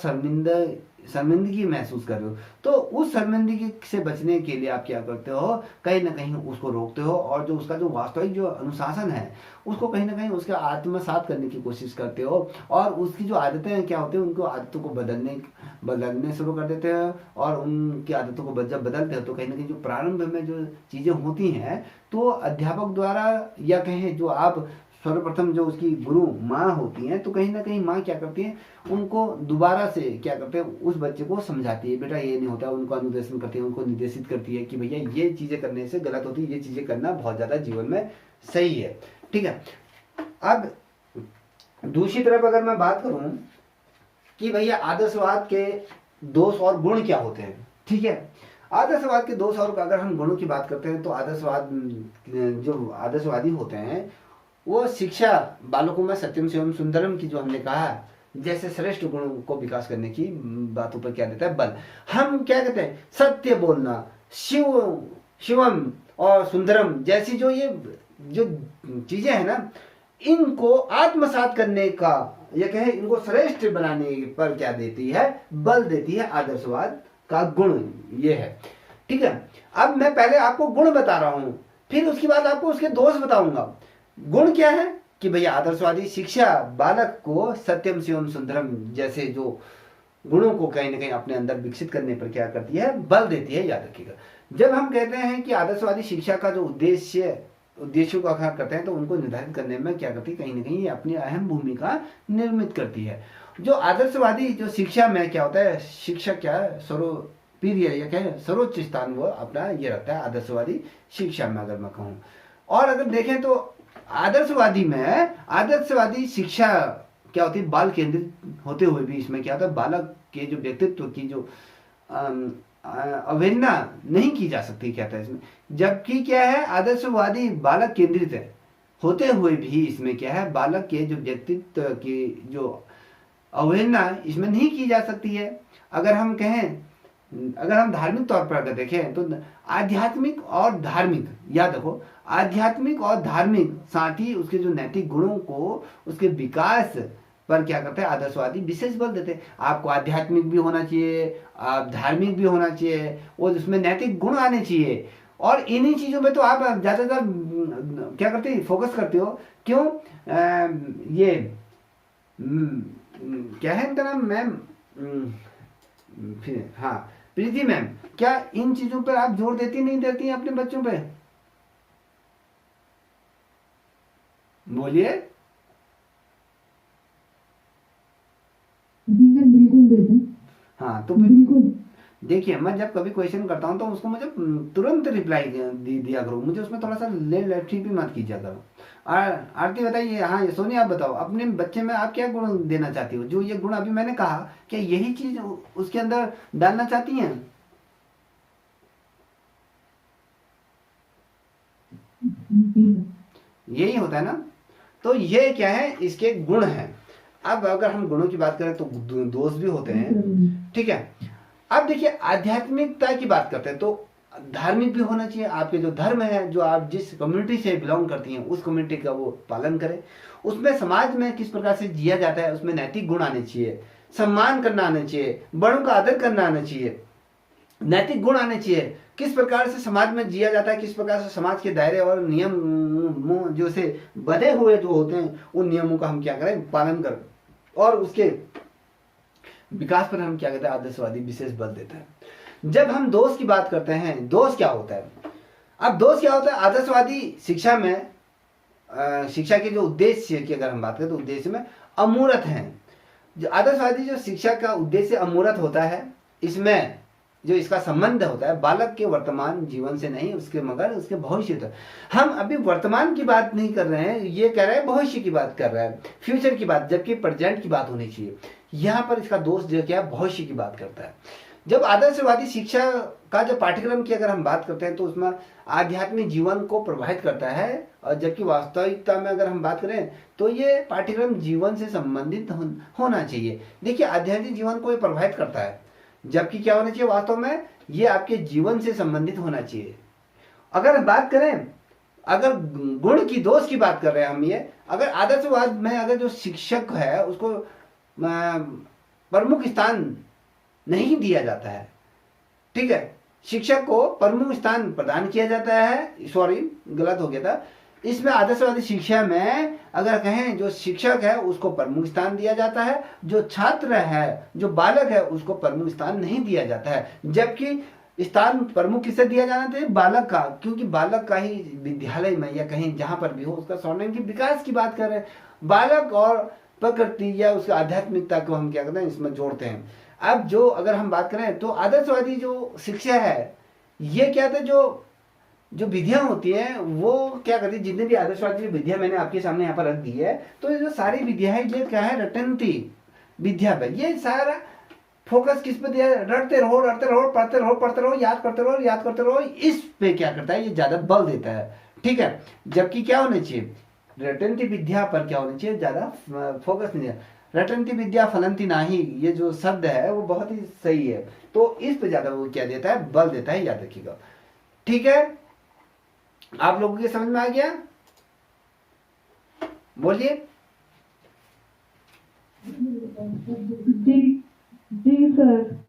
शर्मिंदगी महसूस कर रहे हो। तो उस शर्मिंदगी से बचने के लिए आप क्या करते हो, कहीं ना कहीं उसको रोकते हो और जो उसका जो वास्तविक जो अनुशासन है उसको कहीं ना कहीं उसका आत्मसात करने की कोशिश करते हो। और उसकी जो आदतें हैं क्या होती है, उनको आदतों को बदलने शुरू कर देते हैं। और उनकी आदतों को जब बदलते हो तो कहीं ना कहीं जो प्रारंभ में जो चीजें होती हैं तो अध्यापक द्वारा, या कहें जो आप सर्वप्रथम जो उसकी गुरु माँ होती हैं, तो कहीं ना कहीं माँ क्या करती है, उनको दोबारा से क्या करते हैं, उस बच्चे को समझाती है, बेटा ये नहीं होता, उनको अनुदेशन करती है, उनको निर्देशित करती है कि भैया ये चीजें करने से गलत होती है, ये चीजें करना बहुत ज्यादा जीवन में सही है। ठीक है। अब दूसरी तरफ अगर मैं बात करूं कि भैया आदर्शवाद के दोष और गुण क्या होते हैं, ठीक है। आदर्शवाद के दोष और अगर हम गुणों की बात करते हैं तो आदर्शवाद, जो आदर्शवादी होते हैं वो शिक्षा बालकों में सत्यम शिवम सुंदरम की, जो हमने कहा जैसे श्रेष्ठ गुणों को विकास करने की बातों पर क्या देता है, बल। हम क्या कहते हैं, सत्य बोलना, शिवम और सुंदरम जैसी जो ये जो चीजें हैं ना, इनको आत्मसात करने का, या कहें इनको श्रेष्ठ बनाने पर क्या देती है, बल देती है आदर्शवाद का गुण, ये है। ठीक है। अब मैं पहले आपको गुण बता रहा हूं, फिर उसके बाद आपको उसके दोष बताऊंगा। गुण क्या है कि भैया आदर्शवादी शिक्षा बालक को सत्यम शिवम सुंदरम जैसे जो गुणों को कहीं ना कहीं अपने अंदर विकसित करने पर क्या करती है, बल देती है। याद रखिएगा, जब हम कहते हैं कि आदर्शवादी शिक्षा का जो उद्देश्यों का आधार करते हैं तो उनको निर्धारित करने में क्या करती है, कहीं ना कहीं अपनी अहम भूमिका निर्मित करती है। जो आदर्शवादी जो शिक्षा में क्या होता है, शिक्षा क्या है, सर्वोपरि या क्या सर्वोच्च स्थान वो अपना ये रखता है आदर्शवादी शिक्षा में, अगर मैं कहूँ। और अगर देखें तो आदर्शवादी में, आदर्शवादी शिक्षा क्या होती है, बाल केंद्रित होते हुए भी इसमें क्या होता है, बालक के जो व्यक्तित्व की जो अवहेलना नहीं की जा सकती, क्या था इसमें। जबकि क्या है, आदर्शवादी बालक केंद्रित है होते हुए भी इसमें क्या है, बालक के जो व्यक्तित्व की जो अवहेलना इसमें नहीं की जा सकती है। अगर हम कहें, अगर हम धार्मिक तौर पर अगर देखें तो आध्यात्मिक और धार्मिक, याद रखो, आध्यात्मिक और धार्मिक साथ ही उसके जो नैतिक गुणों को, उसके विकास पर क्या करते हैं, आदर्शवादी विशेष बल देते हैं। आपको आध्यात्मिक भी होना चाहिए, आप धार्मिक भी होना चाहिए, और उसमें नैतिक गुण आने चाहिए। और इन्हीं चीजों में तो आप ज्यादातर क्या करते हैं, फोकस करते हो। क्यों? ये क्या है इनका नाम, मैम, फिर हाँ, प्रीति मैम, क्या इन चीजों पर आप जोर देती नहीं देती हैं अपने बच्चों पे? बोलिए। बिल्कुल देते हैं। हाँ, तो बिल्कुल देखिए, मैं जब कभी क्वेश्चन करता हूँ तो उसको मुझे तुरंत रिप्लाई दिया करो, मुझे उसमें थोड़ा सा लेफ्टी भी मत कीजिए करो। आरती बताइए, हाँ ये सोनी आप बताओ, अपने बच्चे में आप क्या गुण देना चाहती हो, जो ये गुण अभी मैंने कहा, क्या यही चीज उसके अंदर डालना चाहती हैं? यही होता है ना। तो ये क्या है, इसके गुण हैं। अब अगर हम गुणों की बात करें तो दोष भी होते हैं, ठीक है। अब देखिए, आध्यात्मिकता की बात करते हैं तो धार्मिक भी होना चाहिए। आपके जो धर्म है, जो आप जिस कम्युनिटी से बिलोंग करती हैं, उस कम्युनिटी का वो पालन करें। उसमें समाज में किस प्रकार से जिया जाता है, उसमें नैतिक गुण आने चाहिए, सम्मान करना आना चाहिए, बड़ों का आदर करना आना चाहिए, नैतिक गुण आने चाहिए। किस प्रकार से समाज में जिया जाता है, किस प्रकार से समाज के दायरे और नियम जो से बंधे हुए जो होते हैं, उन नियमों का हम क्या करें, पालन करें। और उसके विकास पर हम क्या कहते हैं, आदर्शवादी विशेष बल देता है। जब हम दोष की बात करते हैं, दोष क्या होता है? अब दोष क्या होता है आदर्शवादी शिक्षा में, शिक्षा के जो उद्देश्य की अगर हम बात करें तो उद्देश्य में अमूर्त हैं। जो आदर्शवादी जो शिक्षा का उद्देश्य अमूर्त होता है, इसमें जो इसका संबंध होता है बालक के वर्तमान जीवन से नहीं, उसके मगर उसके भविष्य तक। हम अभी वर्तमान की बात नहीं कर रहे हैं, ये कह रहे हैं भविष्य की बात कर रहे हैं, फ्यूचर की बात, जबकि प्रेजेंट की बात होनी चाहिए। यहाँ पर इसका दोष जो क्या है, भविष्य की बात करता है। जब आदर्शवादी शिक्षा का जो पाठ्यक्रम की अगर हम बात करते हैं तो उसमें आध्यात्मिक जीवन को प्रभावित करता है, और जबकि वास्तविकता में अगर हम बात करें तो ये पाठ्यक्रम जीवन से संबंधित होना चाहिए। देखिए आध्यात्मिक जीवन को ये प्रभावित करता है, जबकि क्या होना चाहिए वास्तव में ये आपके जीवन से संबंधित होना चाहिए। अगर बात करें, अगर गुण की दोष की बात कर रहे हैं हम, ये अगर आदर्शवाद में अगर जो शिक्षक है उसको प्रमुख स्थान नहीं दिया जाता है, ठीक है, शिक्षक को प्रमुख स्थान प्रदान किया जाता है, सॉरी गलत हो गया था, इसमें आदर्शवादी शिक्षा में अगर कहें जो शिक्षक है उसको प्रमुख स्थान दिया जाता है, जो छात्र है जो बालक है उसको प्रमुख स्थान नहीं दिया जाता है। जबकि स्थान प्रमुख किसे दिया जाना चाहिए, बालक का, क्योंकि बालक का ही विद्यालय में या कहीं जहां पर भी हो उसका सर्वांगीण विकास की बात कर रहे हैं। बालक और प्रकृति या उसकी आध्यात्मिकता को हम क्या करते हैं इसमें जोड़ते हैं। अब जो अगर हम बात करें तो आदर्शवादी जो शिक्षा है ये क्या था, जो विधियां होती हैं वो क्या करती है, जितनी भी आदर्शवादी विधियां मैंने आपके सामने यहाँ पर रख दी है, तो ये जो सारी विधियां है ये क्या है, रटंती विद्या पे, ये सारा फोकस किस पे दिया है, रटते रहो पढ़ते रहो, याद करते रहो, इस पे क्या करता है ये ज्यादा बल देता है, ठीक है। जबकि क्या होना चाहिए, रटंती विद्या पर क्या होना चाहिए, ज्यादा फोकस नहीं है। रटंती विद्या फलंती नाही, ये जो शब्द है वो बहुत ही सही है, तो इस पे ज्यादा वो क्या देता है, बल देता है, याद रखिएगा, ठीक है। आप लोगों के समझ में आ गया, बोलिए। जी जी सर।